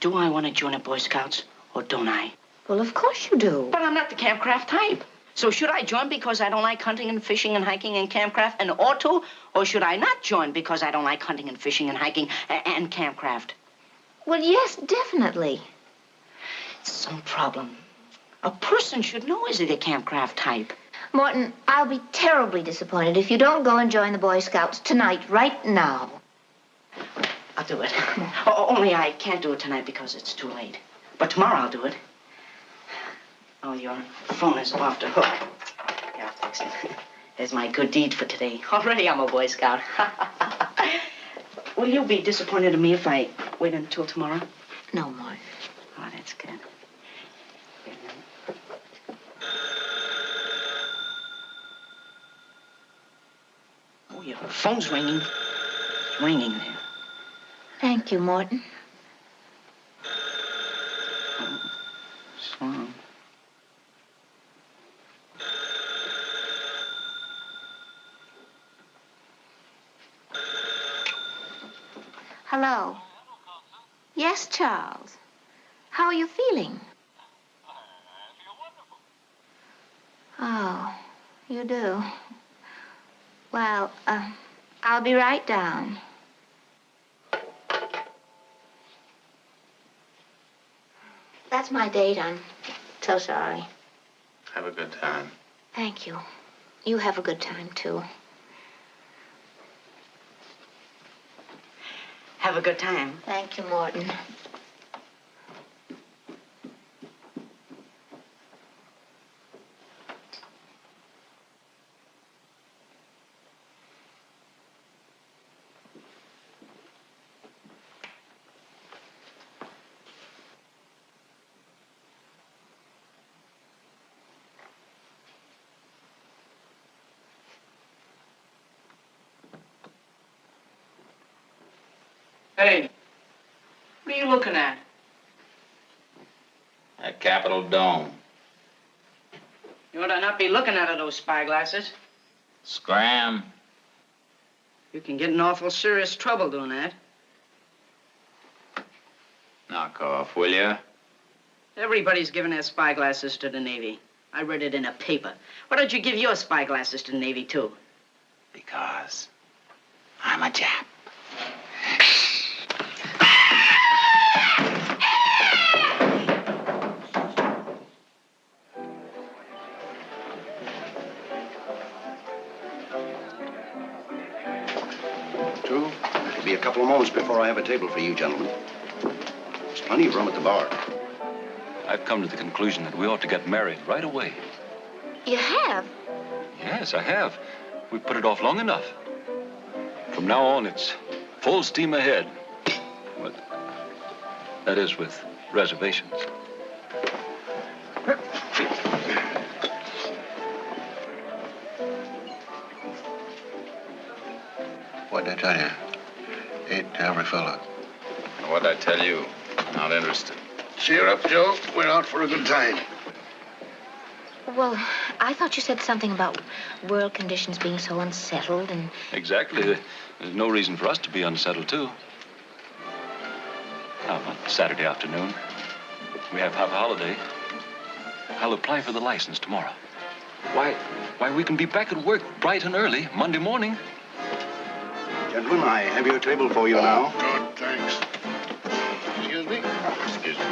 Do I want to join the Boy Scouts, or don't I? Well, of course you do. But I'm not the campcraft type. So should I join because I don't like hunting and fishing and hiking and campcraft and ought to? Or should I not join because I don't like hunting and fishing and hiking and campcraft? Well, yes, definitely. It's some problem. A person should know, is he the campcraft type? Morton, I'll be terribly disappointed if you don't go and join the Boy Scouts tonight, right now. I'll do it. Only I can't do it tonight because it's too late. But tomorrow I'll do it. Oh, your phone is off the hook. Yeah, I'll fix it. There's my good deed for today. Already I'm a Boy Scout. Will you be disappointed in me if I wait until tomorrow? No, Morton. Oh, that's good. Oh, your phone's ringing. It's ringing there. Thank you, Morton. So. Hello. Yes, Charles. How are you feeling? I feel wonderful. Oh, you do. Well, I'll be right down. That's my date. I'm so sorry. Have a good time. Thank you. You have a good time, too. Have a good time. Thank you, Morton. Hey, what are you looking at? At Capitol Dome. You ought to not be looking out of those spyglasses. Scram. You can get in awful serious trouble doing that. Knock off, will ya? Everybody's giving their spyglasses to the Navy. I read it in a paper. Why don't you give your spyglasses to the Navy, too? Because I'm a Jap. through. It'll be a couple of moments before I have a table for you, gentlemen. There's plenty of room at the bar. I've come to the conclusion that we ought to get married right away. You have? Yes, I have. We put it off long enough. From now on, it's full steam ahead. But that is with reservations. What'd I tell you? Ain't every fella. What'd I tell you? Not interested. Cheer up, Joe. We're out for a good time. Well, I thought you said something about world conditions being so unsettled and... Exactly. There's no reason for us to be unsettled, too. How about Saturday afternoon? We have half a holiday. I'll apply for the license tomorrow. Why, we can be back at work bright and early Monday morning. Gentlemen, I have your table for you now. Good, thanks. Excuse me. Excuse me.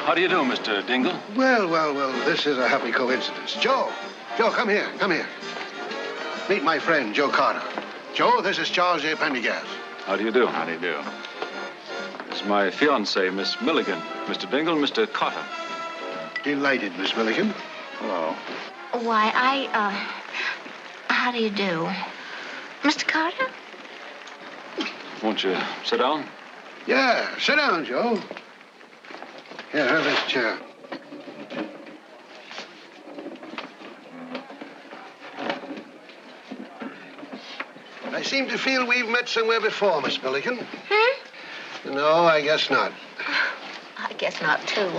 How do you do, Mr. Dingle? Well, this is a happy coincidence. Joe, come here. Meet my friend, Joe Carter. Joe, this is Charles A. Pendergast. How do you do? How do you do? This is my fiancée, Miss Milligan. Mr. Dingle, Mr. Carter. Delighted, Miss Milligan. Hello. Why, how do you do? Mr. Carter? Won't you sit down? Yeah, sit down, Joe. Here, have this chair. I seem to feel we've met somewhere before, Miss Milligan. No, I guess not. I guess not, too.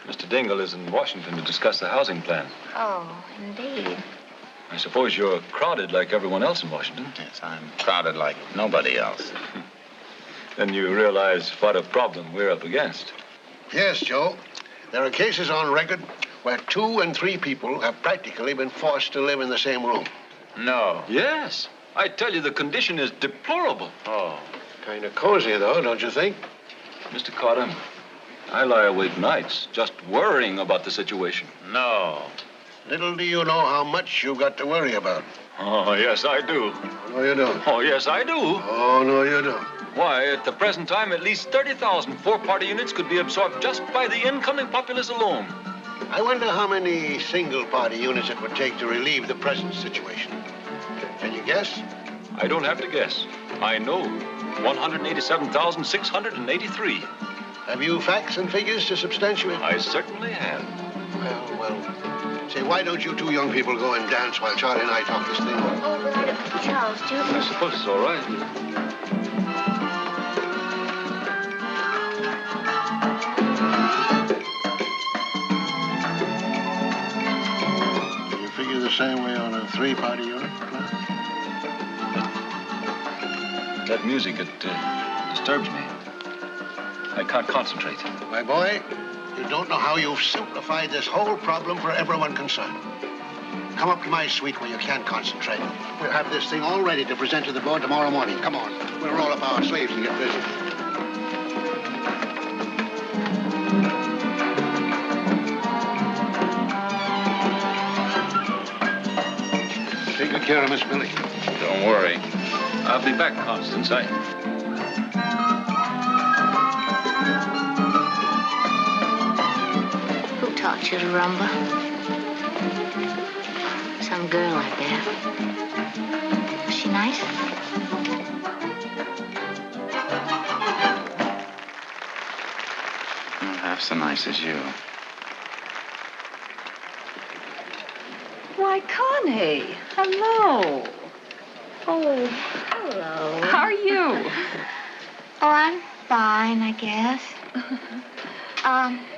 Mr. Dingle is in Washington to discuss the housing plan. Oh, indeed. I suppose you're crowded like everyone else in Washington. Yes, I'm crowded like nobody else. Then you realize what a problem we're up against. Yes, Joe. There are cases on record where 2 and 3 people have practically been forced to live in the same room. No. Yes. I tell you, the condition is deplorable. Oh. Kind of cozy, though, don't you think? Mr. Carter, I lie awake nights just worrying about the situation. No. Little do you know how much you've got to worry about. Oh, yes, I do. No, you don't. Oh, yes, I do. Oh, no, you don't. Why, at the present time, at least 30,000 four-party units could be absorbed just by the incoming populace alone. I wonder how many single-party units it would take to relieve the present situation. Can you guess? I don't have to guess. I know. 187,683. Have you facts and figures to substantiate? I certainly have. Well. Say, why don't you 2 young people go and dance while Charlie and I talk this thing over? Oh, but Charles, do you... I suppose it's all right. Do you figure the same way on a 3-party unit, Clark? That music, it disturbs me. I can't concentrate. My boy, you don't know how you've simplified this whole problem for everyone concerned. Come up to my suite where you can concentrate. We'll have this thing all ready to present to the board tomorrow morning. Come on. We'll roll up our sleeves and get busy. Take good care of Miss Billy. Don't worry. I'll be back, Constance. Who taught you to rumba? Some girl, I bet. Was she nice? Not half so nice as you. Why, Connie, hello. Oh, Hello. how are you? Oh, I'm fine, I guess.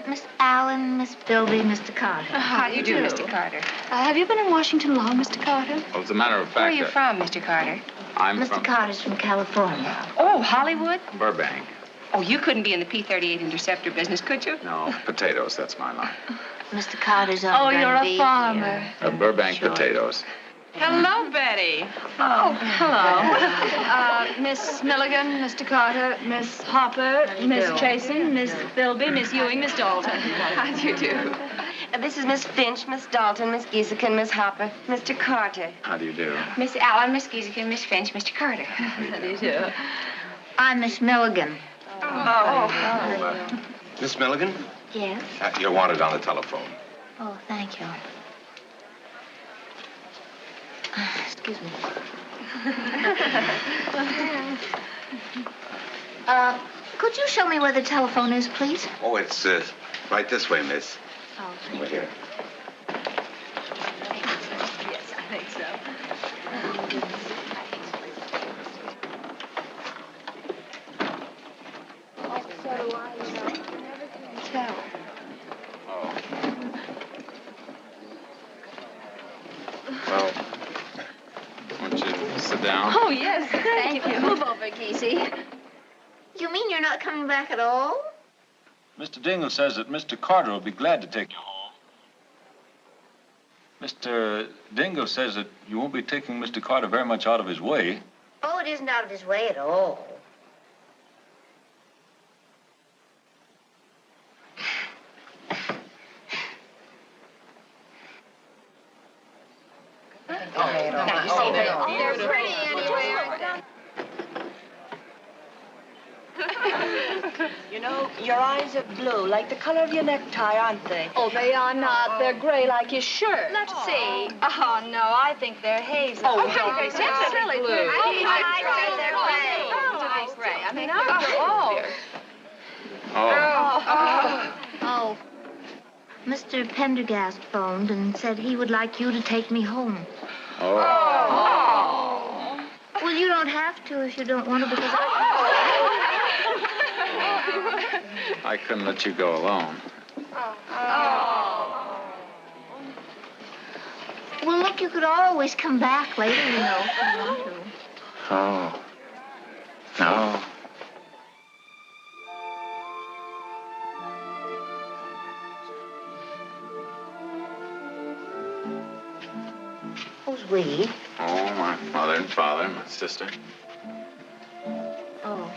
Miss Allen, Miss Bilby, Mr. Carter. How do you do, Mr. Carter? Have you been in Washington long, Mr. Carter? Well, as a matter of fact, Where are you from, Mr. Carter? I'm Mr. from Carter's from California. Oh, Hollywood? Burbank. Oh, you couldn't be in the P-38 interceptor business, could you? No, potatoes, that's my line. Mr. Carter's only Oh, going you're to a be farmer. here. Burbank Sure. potatoes. Hello, Betty. Oh, hello. Miss Milligan, Mr. Carter, Miss Hopper, How do you Miss do? Chasen, Miss Bilby, Miss Ewing, Miss Dalton. How do you do? This is Miss Finch, Miss Dalton, Miss Giesekin, Miss Hopper, Mr. Carter. How do you do? Miss Allen, Miss Giesekin, Miss Finch, Mr. Carter. How do you do? I'm Miss Milligan. Miss Milligan, Yes? you're wanted on the telephone. Oh, thank you. Excuse me. Could you show me where the telephone is, please? Oh, it's right this way, miss. Oh, Over thank you. here. Yes, I think so. Tell. Oh. Well, won't you sit down? Oh, yes, thank you. Move over, Geesey. You mean you're not coming back at all? Mr. Dingle says that Mr. Carter will be glad to take you home. Mr. Dingle says that you won't be taking Mr. Carter very much out of his way. Oh, it isn't out of his way at all. They're pretty anyway. You know, your eyes are blue, like the color of your necktie, aren't they? Oh, they are not. They're gray like his shirt. Let's see. Oh, no, I think they're hazel. Oh, don't be silly blue. I say they're gray. Oh, gray. I mean, Oh. Mr. Pendergast phoned and said he would like you to take me home. Oh. Well, you don't have to if you don't want to, because I couldn't let you go alone. Well, look, you could always come back later, you know, if you want to. Oh. No. Who's we? Oh, my mother and father and my sister. Oh.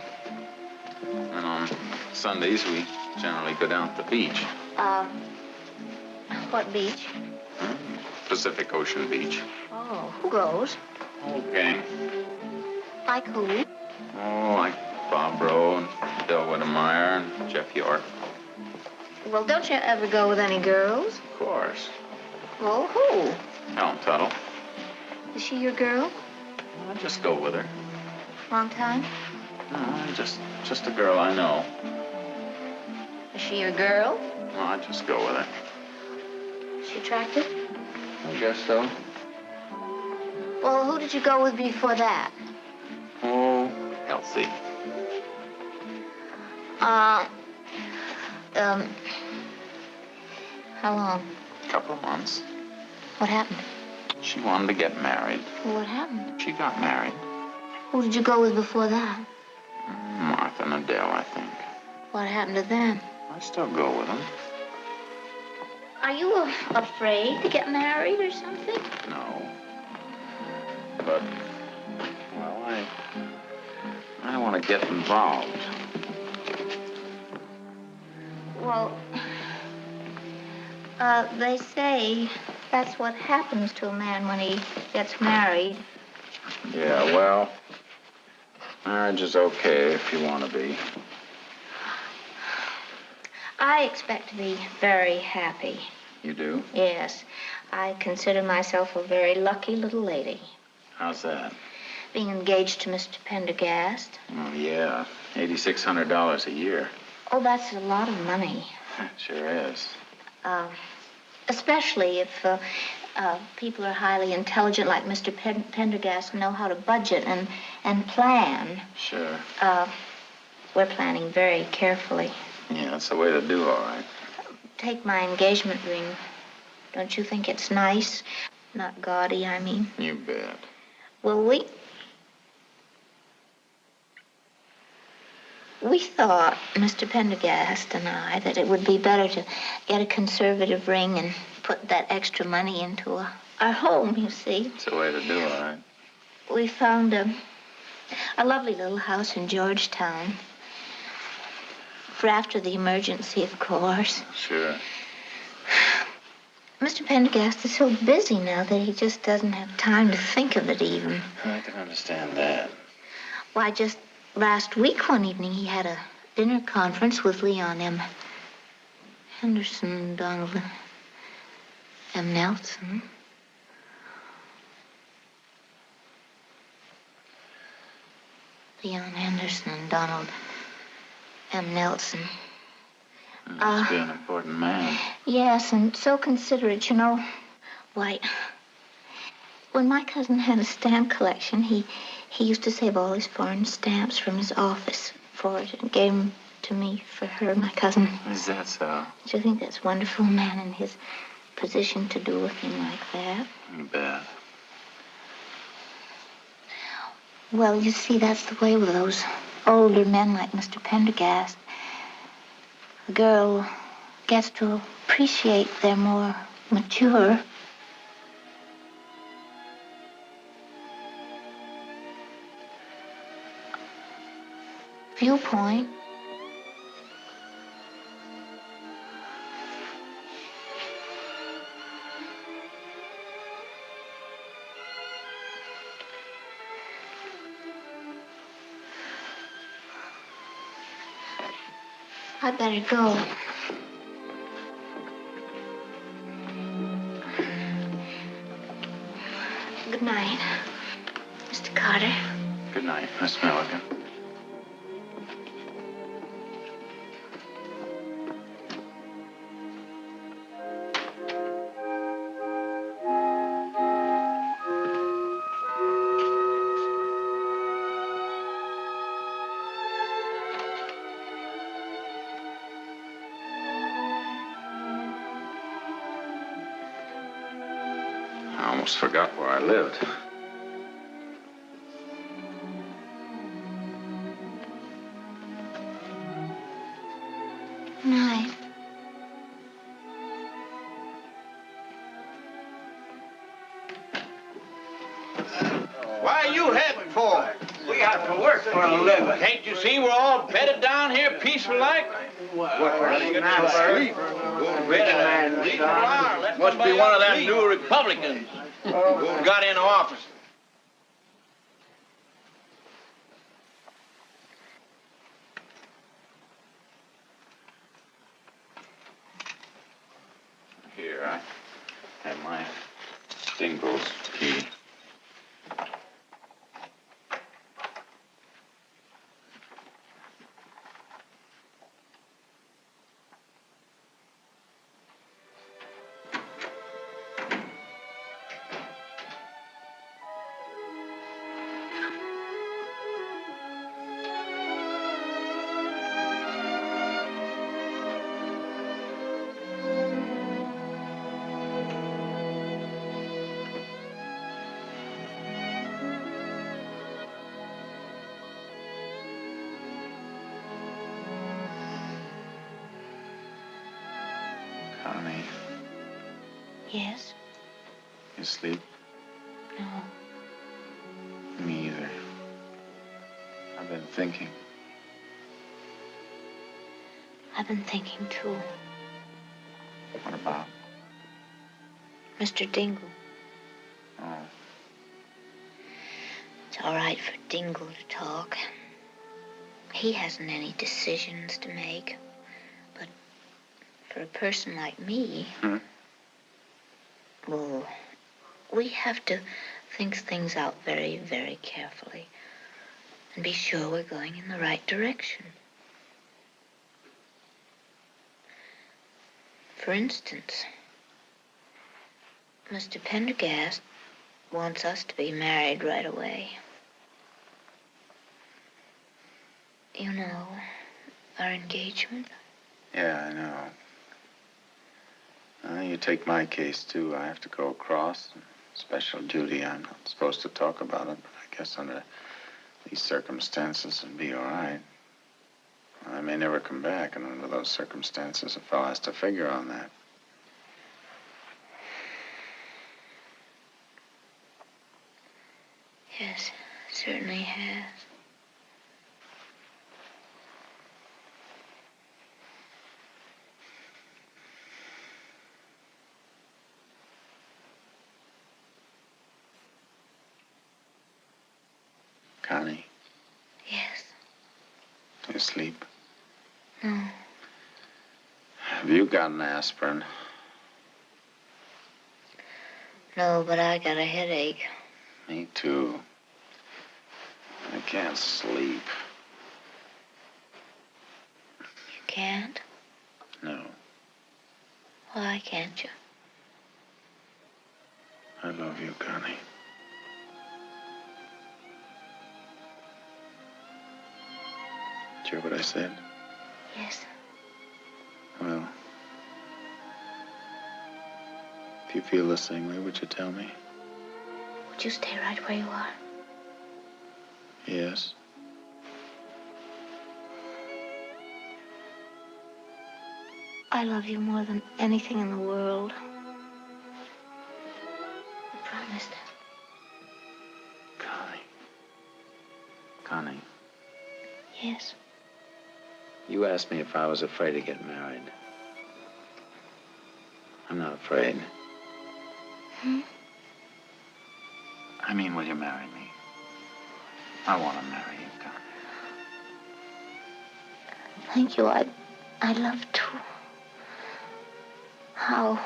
And on Sundays, we generally go down to the beach. What beach? Pacific Ocean Beach. Oh, who goes? Okay. Like who? Oh, like Bob Rowe and Bill Whittemeyer and Jeff York. Well, don't you ever go with any girls? Of course. Well, who? Helen Tuttle. Is she your girl? I'll just go with her. Long time? No, just a girl I know. Is she your girl? No, I just go with her. Is she attractive? I guess so. Well, who did you go with before that? Oh, Elsie. How long? A couple of months. What happened? She wanted to get married. Well, what happened? She got married. Who did you go with before that? Martha and Adele, I think. What happened to them? I still go with them. Are you afraid to get married or something? No. But, well, I don't want to get involved. Well, they say that's what happens to a man when he gets married. Yeah, well, marriage is okay if you want to be. I expect to be very happy. You do? Yes. I consider myself a very lucky little lady. How's that? Being engaged to Mr. Pendergast. Oh, yeah. $8,600 a year. Oh, that's a lot of money. Sure is. Especially if people are highly intelligent, like Mr. Pendergast, know how to budget and plan. Sure. We're planning very carefully. Yeah, that's the way to do, all right. Take my engagement ring. Don't you think it's nice? Not gaudy, I mean. You bet. Well, we thought, Mr. Pendergast and I, that it would be better to get a conservative ring and put that extra money into our home, you see. It's the way to do, all right. We found a lovely little house in Georgetown. For after the emergency, of course. Sure. Mr. Pendergast is so busy now that he just doesn't have time to think of it even. I can understand that. Why, just last week, one evening, he had a dinner conference with Leon M. Henderson, Donald M. Nelson. Leon Henderson and Donald M. Nelson. He must be an important man. Yes, and so considerate, you know. Why, when my cousin had a stamp collection, he used to save all his foreign stamps from his office for it and gave them to me for her, my cousin. Is that so? Do you think that's wonderful, a man in his position to do a thing like that? You bet. Well, you see, that's the way with those older men like Mr. Pendergast. The girl gets to appreciate their more mature viewpoint. I'd better go. Good night, Mr. Carter. Good night, Miss Milligan. I almost forgot where I lived. Night. Why are you heading for? We have to work for a living. Can't you see we're all bedded down here peaceful like? Sleep. Go to bed and leave must be one of them new Republicans who got in office. Here, I have my Dingle's key. Connie, Yes? you sleep? No. Me either. I've been thinking. I've been thinking, too. What about? Mr. Dingle. Oh, It's all right for Dingle to talk. He hasn't any decisions to make. But for a person like me, well, we have to think things out very, very carefully and be sure we're going in the right direction. For instance, Mr. Pendergast wants us to be married right away. You know, our engagement. Yeah, I know. You take my case, too. I have to go across. Special duty. I'm not supposed to talk about it, but I guess under these circumstances it'd be all right. I may never come back, and under those circumstances, a fellow has to figure on that. Yes, it certainly has. Connie? Yes. You asleep? No. Have you got an aspirin? No, but I got a headache. Me too. I can't sleep. You can't? No. Why can't you? I love you, Connie. Did you hear what I said? Yes. Well, if you feel the same way, would you tell me? Would you stay right where you are? Yes. I love you more than anything in the world. I promised. Connie. Yes. You asked me if I was afraid to get married. I'm not afraid. Hmm? I mean, will you marry me? I want to marry you, Connie. Thank you. I'd love to. How?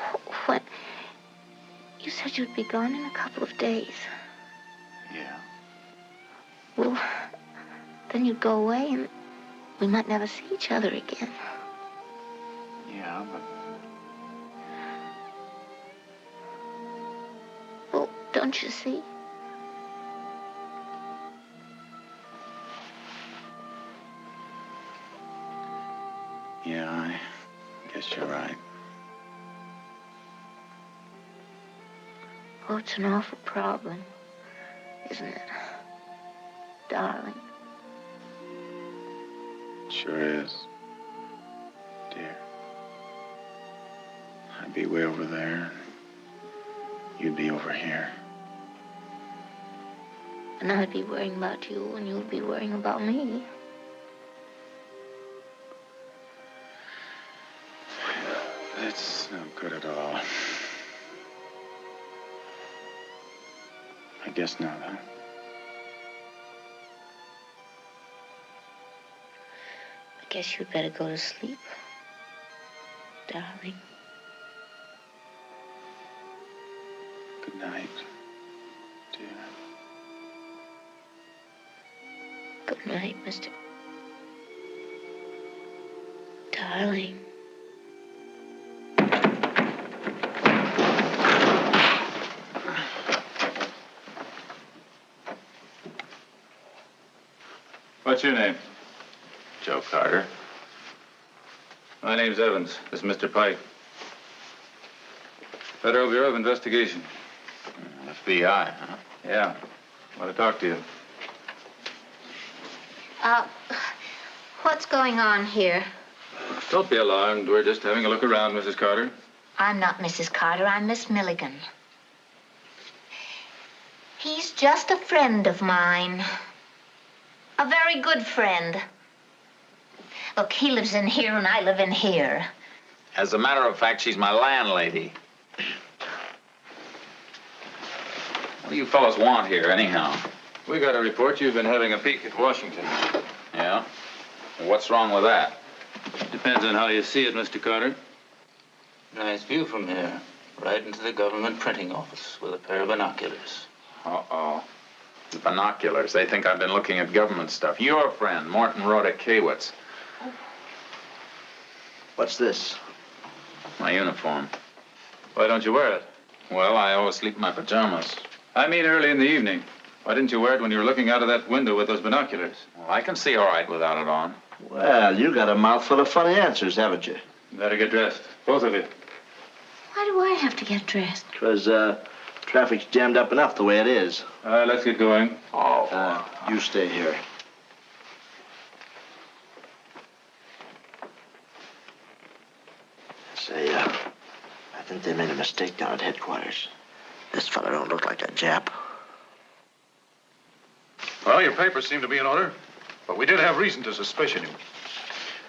When? You said you'd be gone in a couple of days. Yeah. Well, then you'd go away and we might never see each other again. Yeah, but... Well, don't you see? Yeah, I guess you're right. Oh, it's an awful problem, isn't it? Darling. Sure is. Dear. I'd be way over there. You'd be over here. And I'd be worrying about you, and you'd be worrying about me. That's no good at all. I guess not, huh? I guess you'd better go to sleep, darling. Good night, dear. Good night, Mr. Darling. What's your name? Joe Carter. My name's Evans. This is Mr. Pike. Federal Bureau of Investigation. FBI, huh? Yeah. Want to talk to you. What's going on here? Don't be alarmed. We're just having a look around, Mrs. Carter. I'm not Mrs. Carter. I'm Miss Milligan. He's just a friend of mine. A very good friend. Look, he lives in here and I live in here. As a matter of fact, she's my landlady. What do you fellas want here, anyhow? We got a report you've been having a peek at Washington. Yeah? Well, what's wrong with that? Depends on how you see it, Mr. Carter. Nice view from here. Right into the government printing office with a pair of binoculars. Uh-oh. The binoculars. They think I've been looking at government stuff. Your friend, Morton Rhoda Kawitz. What's this? My uniform. Why don't you wear it? Well, I always sleep in my pajamas. I mean early in the evening. Why didn't you wear it when you were looking out of that window with those binoculars? Well, I can see all right without it on. Well, you got a mouthful of funny answers, haven't you? Better get dressed, both of you. Why do I have to get dressed? Because traffic's jammed up enough the way it is. Let's get going. You stay here. Say, I think they made a mistake down at headquarters. This fella don't look like a Jap. Well, your papers seem to be in order, but we did have reason to suspicion him.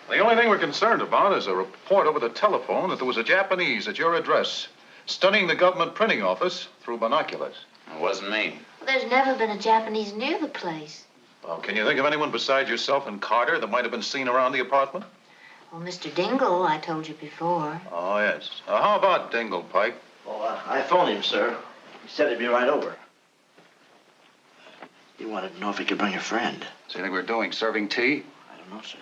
The only thing we're concerned about is a report over the telephone that there was a Japanese at your address studying the government printing office through binoculars. It wasn't me. There's never been a Japanese near the place. Well, can you think of anyone besides yourself and Carter that might have been seen around the apartment? Well, Mr. Dingle, I told you before. Oh, yes. How about Dingle, Pike? Oh, I phoned him, sir. He said he'd be right over. He wanted to know if he could bring a friend. So you think we're doing, serving tea? I don't know, sir.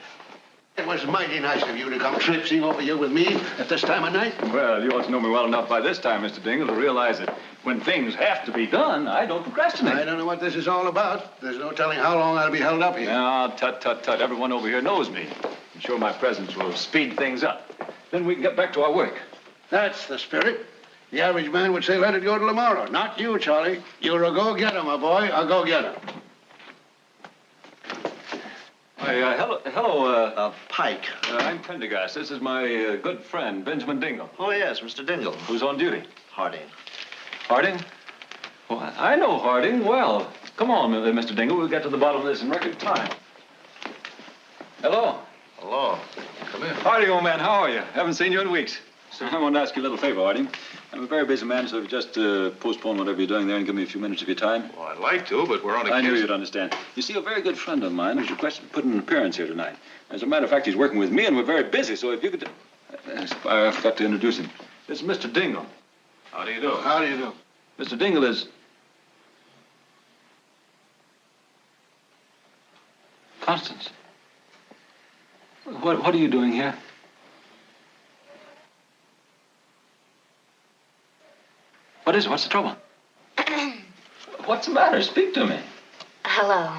It was mighty nice of you to come traipsing over here with me at this time of night. Well, you ought to know me well enough by this time, Mr. Dingle, to realize that when things have to be done, I don't procrastinate. I don't know what this is all about. There's no telling how long I'll be held up here. Now, tut, tut, tut. Everyone over here knows me. I'm sure my presence will speed things up. Then we can get back to our work. That's the spirit. The average man would say, let it go till tomorrow. Not you, Charlie. You're a go-getter, my boy, a go-getter. Hello, Pike. I'm Pendergast. This is my good friend, Benjamin Dingle. Oh, yes, Mr. Dingle. Who's on duty? Harding. Harding? Well, I know Harding well. Come on, Mr. Dingle. We'll get to the bottom of this in record time. Hello. Hello. Come in. Harding, old man, how are you? Haven't seen you in weeks. So I want to ask you a little favor, Harding. I'm a very busy man, so if you just postpone whatever you're doing there and give me a few minutes of your time. Well, I'd like to, but we're on a I knew case. you'd understand. You see, a very good friend of mine has requested to put in an appearance here tonight. As a matter of fact, he's working with me, and we're very busy, so if you could... I forgot to introduce him. This is Mr. Dingle. How do you do? How do you do? Mr. Dingle is... Constance. What are you doing here? What is it? What's the trouble? What's the matter? Speak to me. Hello.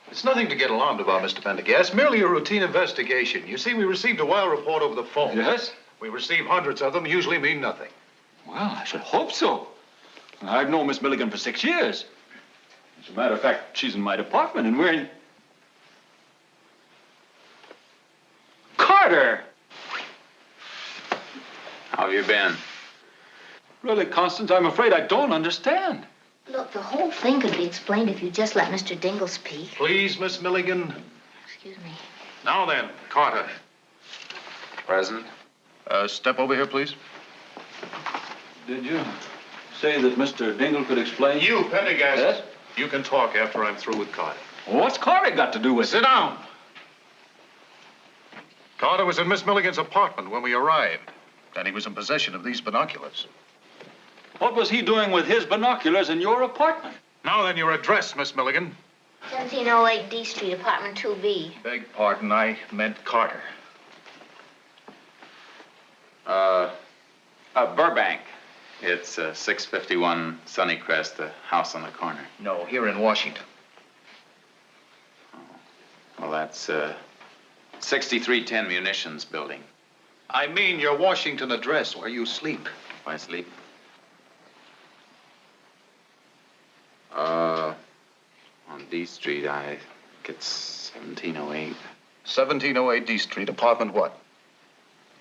It's nothing to get alarmed about, Mr. Pendergast. Merely a routine investigation. You see, we received a wire report over the phone. Yes? We receive hundreds of them, usually mean nothing. Well, I should hope so. I've known Miss Milligan for 6 years. As a matter of fact, she's in my department, and we're in... Carter! How have you been? Really, Constance, I'm afraid I don't understand. Look, the whole thing could be explained if you just let Mr. Dingle speak. Please, Miss Milligan. Excuse me. Now then, Carter. Present? Step over here, please. Did you say that Mr. Dingle could explain? You, Pendergast. Yes? You can talk after I'm through with Carter. What's Carter got to do with it? Sit down. Carter was in Miss Milligan's apartment when we arrived, and he was in possession of these binoculars. What was he doing with his binoculars in your apartment? Now then, your address, Miss Milligan. 1708 D Street, apartment 2B. Beg pardon, I meant Carter. Burbank. It's 651 Sunnycrest, the house on the corner. No, here in Washington. Well, that's 6310 Munitions Building. I mean your Washington address, where you sleep. I sleep. On D Street, I think it's 1708. 1708 D Street, apartment what?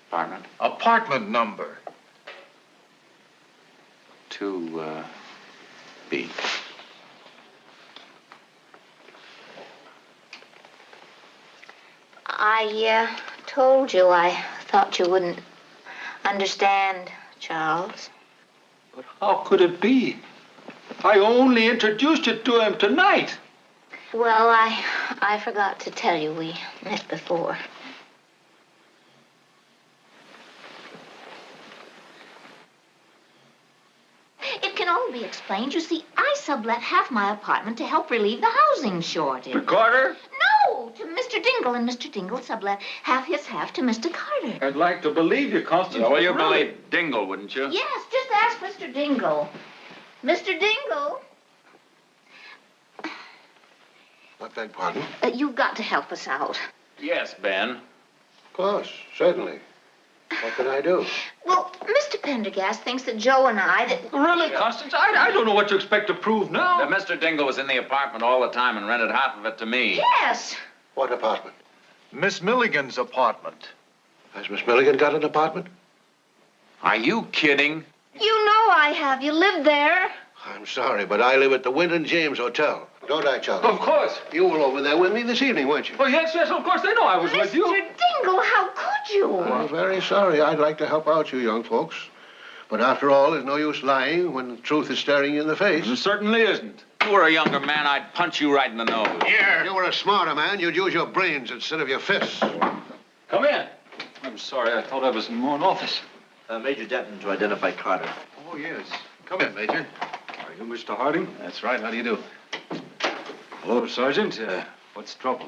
Apartment? Apartment number. 2B. I told you I thought you wouldn't understand, Charles. But how could it be? I only introduced you to him tonight. Well, I forgot to tell you we met before. It can all be explained. You see, I sublet half my apartment to help relieve the housing shortage. To Carter? No, to Mr. Dingle, and Mr. Dingle sublet half his half to Mr. Carter. I'd like to believe you, Constance. Well, you believe Dingle, wouldn't you? Yes, just ask Mr. Mr. Dingle. Mr. Dingle. I beg pardon? You've got to help us out. Yes, Ben. Of course, certainly. What can I do? Well, Mr. Pendergast thinks that Joe and I... Really, Constance? I don't know what you expect to prove now. That Mr. Dingle was in the apartment all the time and rented half of it to me. Yes. What apartment? Miss Milligan's apartment. Has Miss Milligan got an apartment? Are you kidding? You know I have. You live there. I'm sorry, but I live at the Wyndham James Hotel. Don't I, Charlie? Of course. You were over there with me this evening, weren't you? Oh, yes, of course. They know I was with you. Mr. Dingle, how could you? I'm very sorry. I'd like to help out you young folks. But after all, there's no use lying when the truth is staring you in the face. It certainly isn't. If you were a younger man, I'd punch you right in the nose. If you were a smarter man, you'd use your brains instead of your fists. Come in. I'm sorry. I thought I was in my office. Major Denton to identify Carter. Oh, yes. Come in, Major. Are you Mr. Harding? That's right. How do you do? Hello, Sergeant. What's trouble?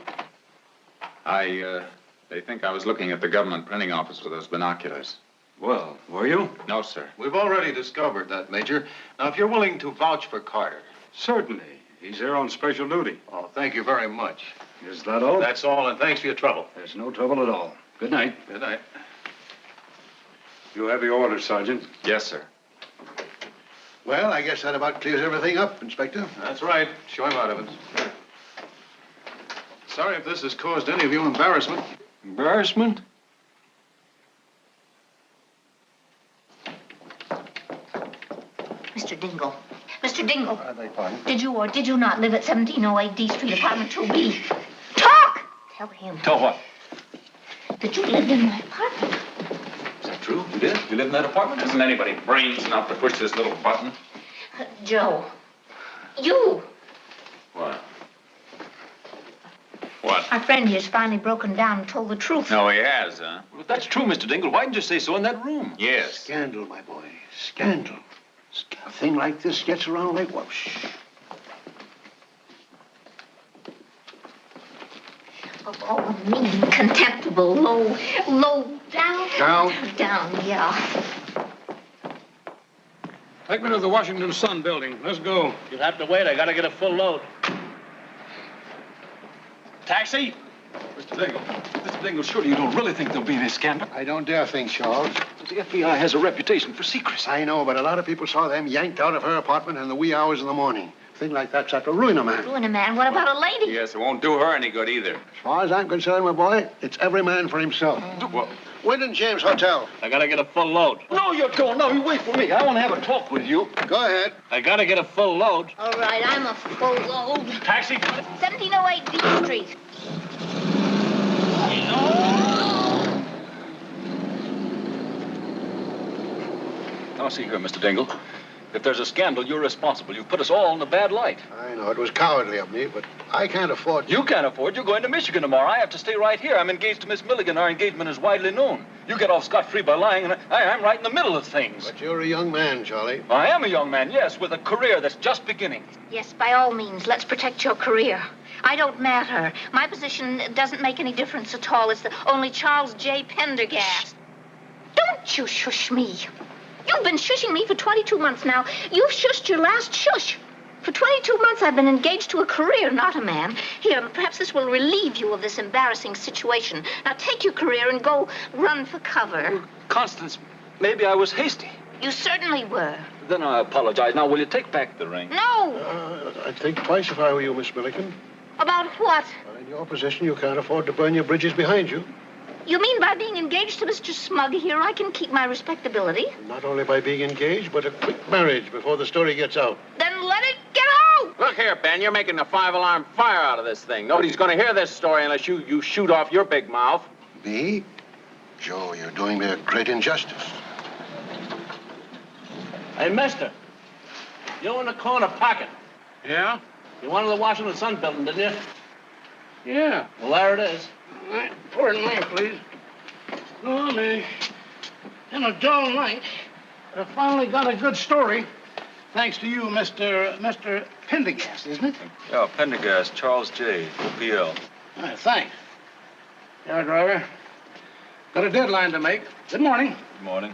They think I was looking at the government printing office with those binoculars. Well, were you? No, sir. We've already discovered that, Major. Now, if you're willing to vouch for Carter. Certainly. He's here on special duty. Oh, thank you very much. Is that all? That's all, and thanks for your trouble. There's no trouble at all. Good night. Good night. You have your orders, Sergeant. Yes, sir. Well, I guess that about clears everything up, Inspector. That's right. Show him out of it. Sorry if this has caused any of you embarrassment. Embarrassment? Mr. Dingle. Mr. Dingle. I beg pardon? Did you or did you not live at 1708 D Street, apartment 2B? Talk! Tell him. Tell what? That you lived in my apartment. Is that true? You did? You live in that apartment? Isn't anybody brains enough to push this little button? Joe. You. What? What? Our friend here's finally broken down and told the truth. No, he has, huh? Well, if that's true, Mr. Dingle, why didn't you say so in that room? Yes. Scandal, my boy. Scandal. A thing like this gets around like whoosh. Oh, mean, contemptible, low down. Down, yeah. Take me to the Washington Sun building. Let's go. You'll have to wait. I gotta get a full load. Taxi? Mr. Dingle, surely you don't really think there'll be any scandal? I don't dare think, Charles. The FBI has a reputation for secrecy. I know, but a lot of people saw them yanked out of her apartment in the wee hours of the morning. A thing like that's apt to ruin a man. Ruin a man? What about a lady? Yes, it won't do her any good either. As far as I'm concerned, my boy, it's every man for himself. Well, Wyndham James Hotel. I gotta get a full load. No, you don't. No, you wait for me. I want to have a talk with you. Go ahead. I gotta get a full load. All right, I'm a full load. Taxi? 1708 D Street. Now, see here, Mr. Dingle. If there's a scandal, you're responsible. You've put us all in a bad light. I know, it was cowardly of me, but I can't afford... You can't afford. You're going to Michigan tomorrow. I have to stay right here. I'm engaged to Miss Milligan. Our engagement is widely known. You get off scot-free by lying, and I'm right in the middle of things. But you're a young man, Charlie. I am a young man, yes, with a career that's just beginning. Yes, by all means, let's protect your career. I don't matter. My position doesn't make any difference at all. It's the only Charles J. Pendergast. Don't you shush me. You've been shushing me for 22 months now. You've shushed your last shush. For 22 months, I've been engaged to a career, not a man. Here, perhaps this will relieve you of this embarrassing situation. Now, take your career and go run for cover. Constance, maybe I was hasty. You certainly were. Then I apologize. Now, will you take back the ring? No! I'd think twice if I were you, Miss Milligan. About what? Well, in your position, you can't afford to burn your bridges behind you. You mean by being engaged to Mr. Smug here, I can keep my respectability? Not only by being engaged, but a quick marriage before the story gets out. Then let it get out! Look here, Ben, you're making a 5-alarm fire out of this thing. Nobody's going to hear this story unless you shoot off your big mouth. Me? Joe, you're doing me a great injustice. Hey, mister. You in the corner pocket. Yeah? You wanted the Washington Sun building, didn't you? Yeah. Well, there it is. All right, pardon me, please. Oh, me. In a dull night, I finally got a good story. Thanks to you, Mr. Pendergast, isn't it? Yeah, Pendergast, Charles J., OPL. Thanks. Yeah, driver. Got a deadline to make. Good morning. Good morning.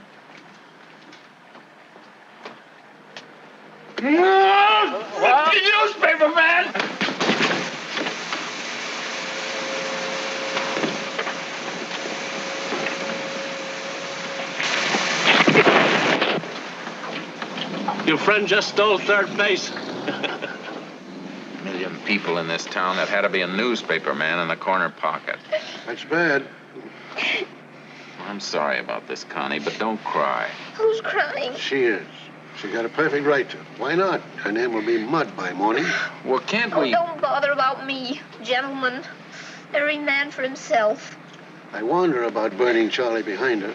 What? The newspaper man! Your friend just stole third base. Million people in this town. That had to be a newspaper man in the corner pocket. That's bad. I'm sorry about this, Connie, but don't cry. Who's crying? She is. She got a perfect right to. Why not? Her name will be Mud by morning. Well, can't Oh, we... don't bother about me, gentlemen. Every man for himself. I warned her about burning Charlie behind her.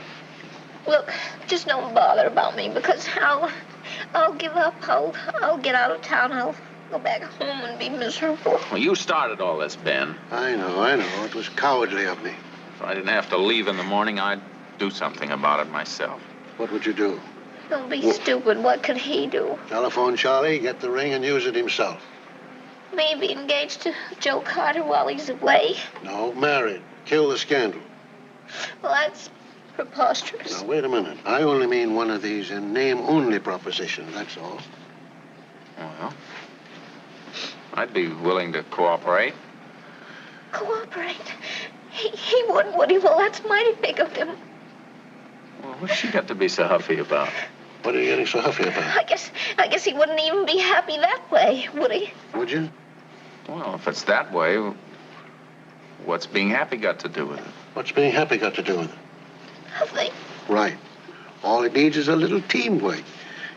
Look, just don't bother about me because I'll give up. I'll get out of town. I'll go back home and be miserable. Well, you started all this, Ben. I know. It was cowardly of me. If I didn't have to leave in the morning, I'd do something about it myself. What would you do? Don't be stupid. What could he do? Telephone Charlie, get the ring, and use it himself. Maybe engaged to Joe Carter while he's away. No, married. Kill the scandal. Well, that's preposterous. Now, wait a minute. I only mean one of these name-only propositions, that's all. Well, I'd be willing to cooperate. Cooperate? He wouldn't, would he? Well, that's mighty big of him. Well, what's she got to be so huffy about? What are you getting so huffy about? I guess he wouldn't even be happy that way, would he? Would you? Well, if it's that way, what's being happy got to do with it? What's being happy got to do with it? Nothing. Right. All it needs is a little teamwork.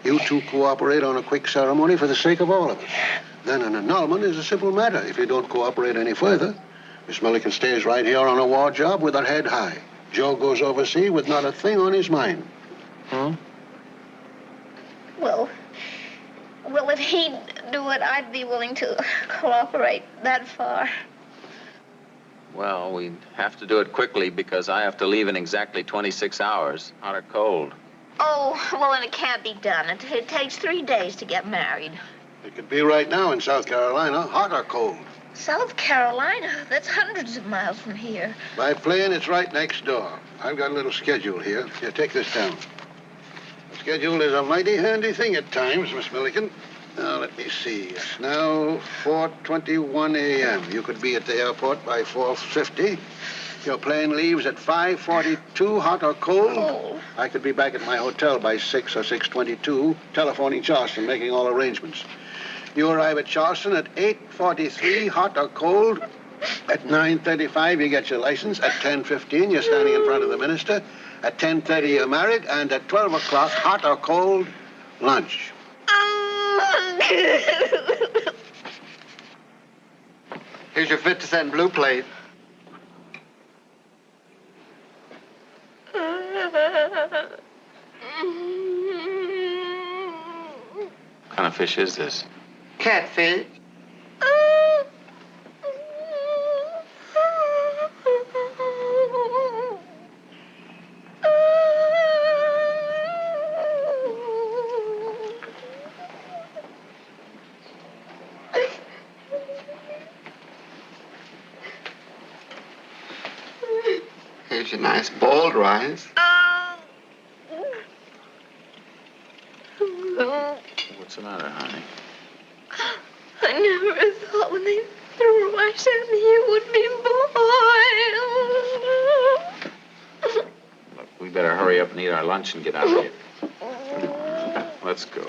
You two cooperate on a quick ceremony for the sake of all of us. Then an annulment is a simple matter if you don't cooperate any further. Miss Milliken stays right here on a war job with her head high. Joe goes overseas with not a thing on his mind. Huh? Well, if he'd do it, I'd be willing to cooperate that far. Well, we'd have to do it quickly because I have to leave in exactly 26 hours, hot or cold. Oh, well, then it can't be done. It takes 3 days to get married. It could be right now in South Carolina, hot or cold. South Carolina? That's hundreds of miles from here. By plane, it's right next door. I've got a little schedule here. Here, take this down. The schedule is a mighty handy thing at times, Miss Milliken. Now, let me see. It's now 4:21 a.m. You could be at the airport by 4:50. Your plane leaves at 5:42, hot or cold. Cold. I could be back at my hotel by 6 or 6:22, telephoning Charleston, making all arrangements. You arrive at Charleston at 8:43, hot or cold. At 9:35, you get your license. At 10:15, you're standing in front of the minister. At 10:30, you're married. And at 12 o'clock, hot or cold, lunch. Here's your 50-cent blue plate. What kind of fish is this? Catfish. Here's your nice boiled rice. What's the matter, honey? I never thought when they threw rice at me it would be boiled. Look, we better hurry up and eat our lunch and get out of here. Let's go.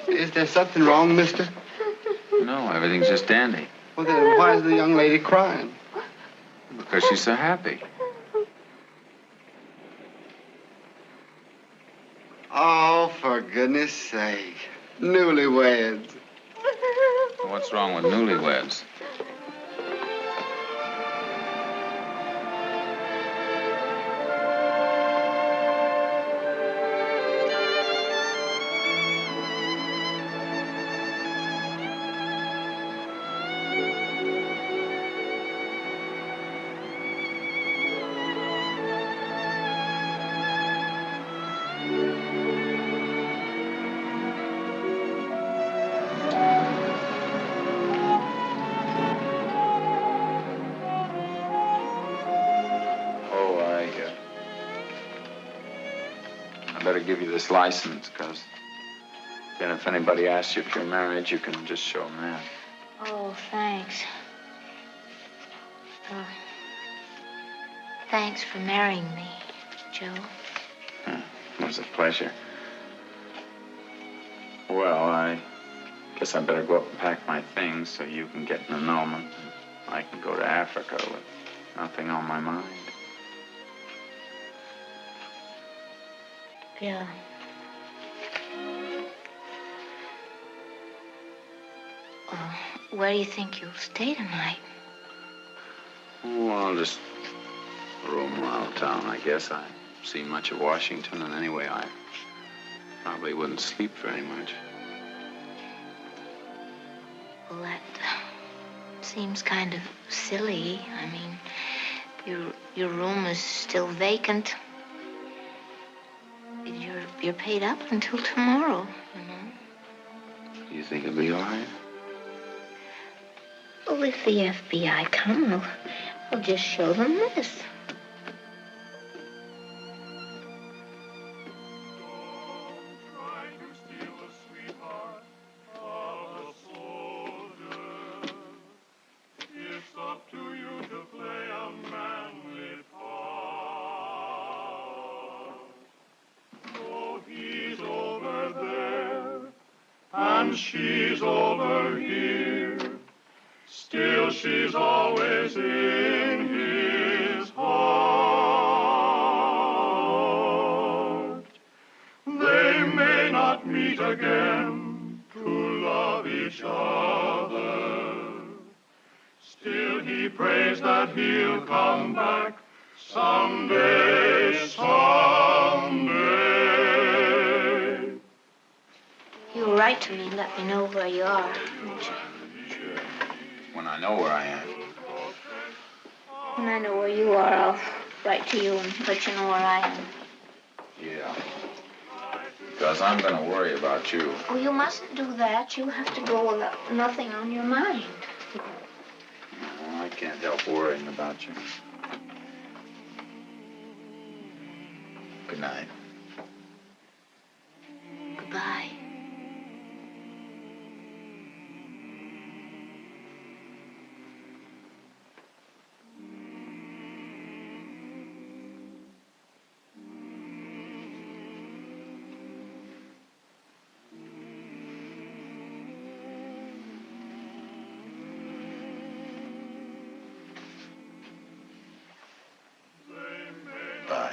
Is there something wrong, mister? No, everything's just dandy. Well, then why is the young lady crying? Because she's so happy. Oh, for goodness sake. Newlyweds. What's wrong with newlyweds? better give you this license, because then if anybody asks you if you're married, you can just show them that. Oh, thanks. Thanks for marrying me, Joe. It was a pleasure. Well, I guess I better go up and pack my things so you can get an annulment. I can go to Africa with nothing on my mind. Yeah. Where do you think you'll stay tonight? Oh, I'll just roam around town, I guess. I haven't seen much of Washington, and anyway, I probably wouldn't sleep very much. Well, that seems kind of silly. I mean, your room is still vacant. You're paid up until tomorrow, you know. You think it'll be all right? Well, if the FBI come, we'll just show them this. She's over here, still she's always in his heart. They may not meet again to love each other, still he prays that he'll come back someday, someday. You'll write to me and let me know where you are, won't you? Sure. When I know where I am. When I know where you are, I'll write to you and let you know where I am. Yeah. Because I'm going to worry about you. Oh, you mustn't do that. You have to go with nothing on your mind. No, I can't help worrying about you. Good night. Goodbye. Bye.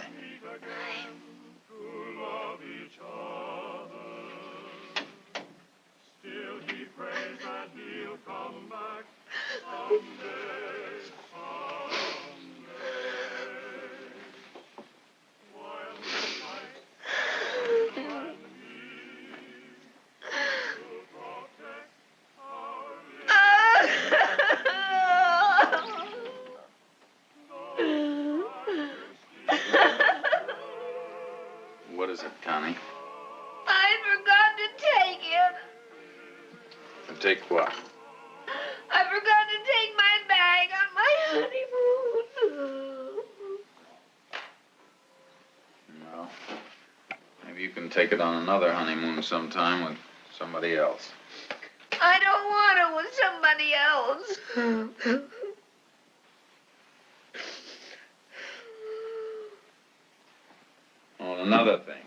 What is it, Connie? I forgot to take it. Take what? I forgot to take my bag on my honeymoon. Well, maybe you can take it on another honeymoon sometime with somebody else. I don't want it with somebody else. Oh, another thing.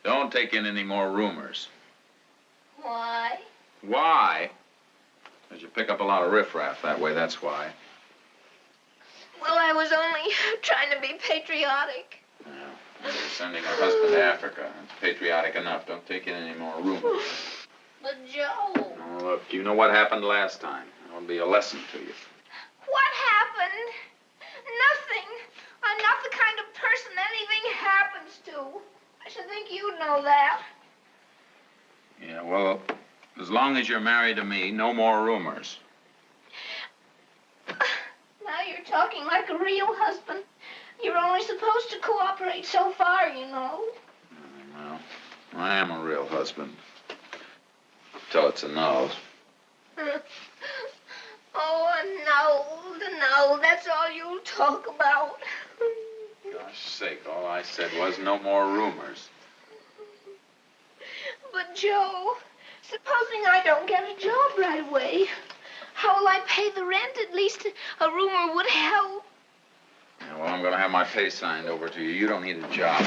Don't take in any more rumors. Why? Why? Because you pick up a lot of riffraff that way, that's why. Well, I was only trying to be patriotic. Yeah. You're sending a husband to Africa. It's patriotic enough. Don't take in any more rumors. But, Joe... Oh, look, you know what happened last time. It'll be a lesson to you. What happened? Nothing. I'm not the kind of person anything happens to. I should think you'd know that. Yeah, well, as long as you're married to me, no more rumors. Now you're talking like a real husband. You're only supposed to cooperate so far, you know. Well, I am a real husband. Till it's a no. Oh, no, that's all you'll talk about. Gosh sake, all I said was no more rumors. But, Joe, supposing I don't get a job right away, how will I pay the rent? At least a roomer would help. Yeah, well, I'm going to have my pay signed over to you. You don't need a job.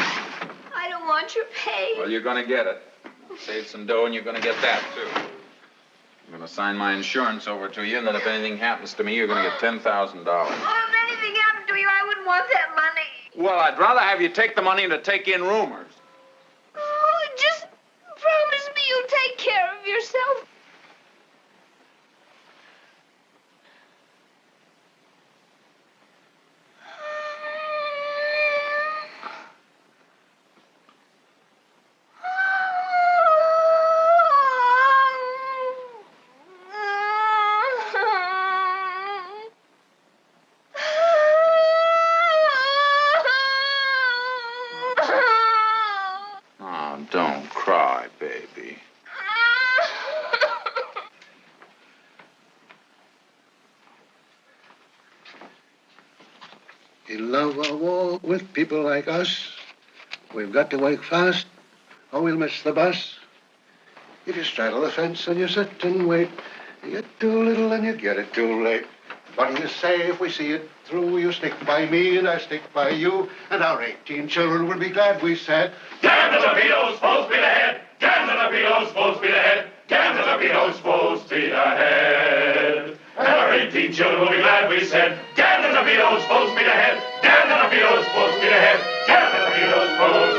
I don't want your pay. Well, you're going to get it. Save some dough, and you're going to get that, too. I'm going to sign my insurance over to you, and then if anything happens to me, you're going to get $10,000. Oh, if anything happened to you, I wouldn't want that money. Well, I'd rather have you take the money than to take in roomers. Oh, just promise me you'll take care of yourself. Oh, don't cry, baby. In love or war with people like us, we've got to work fast or we'll miss the bus. If you straddle the fence and you sit and wait, you get too little and you get it too late. What do you say if we see it through? You stick by me and I stick by you, and our 18 children will be glad we said, Damn the torpedoes, full speed ahead! Damn the torpedoes, full speed ahead! Damn the torpedoes, full speed ahead! And our 18 children will be glad we said, Damn the torpedoes, full speed ahead! Damn the torpedoes, full speed ahead! Damn the torpedoes, full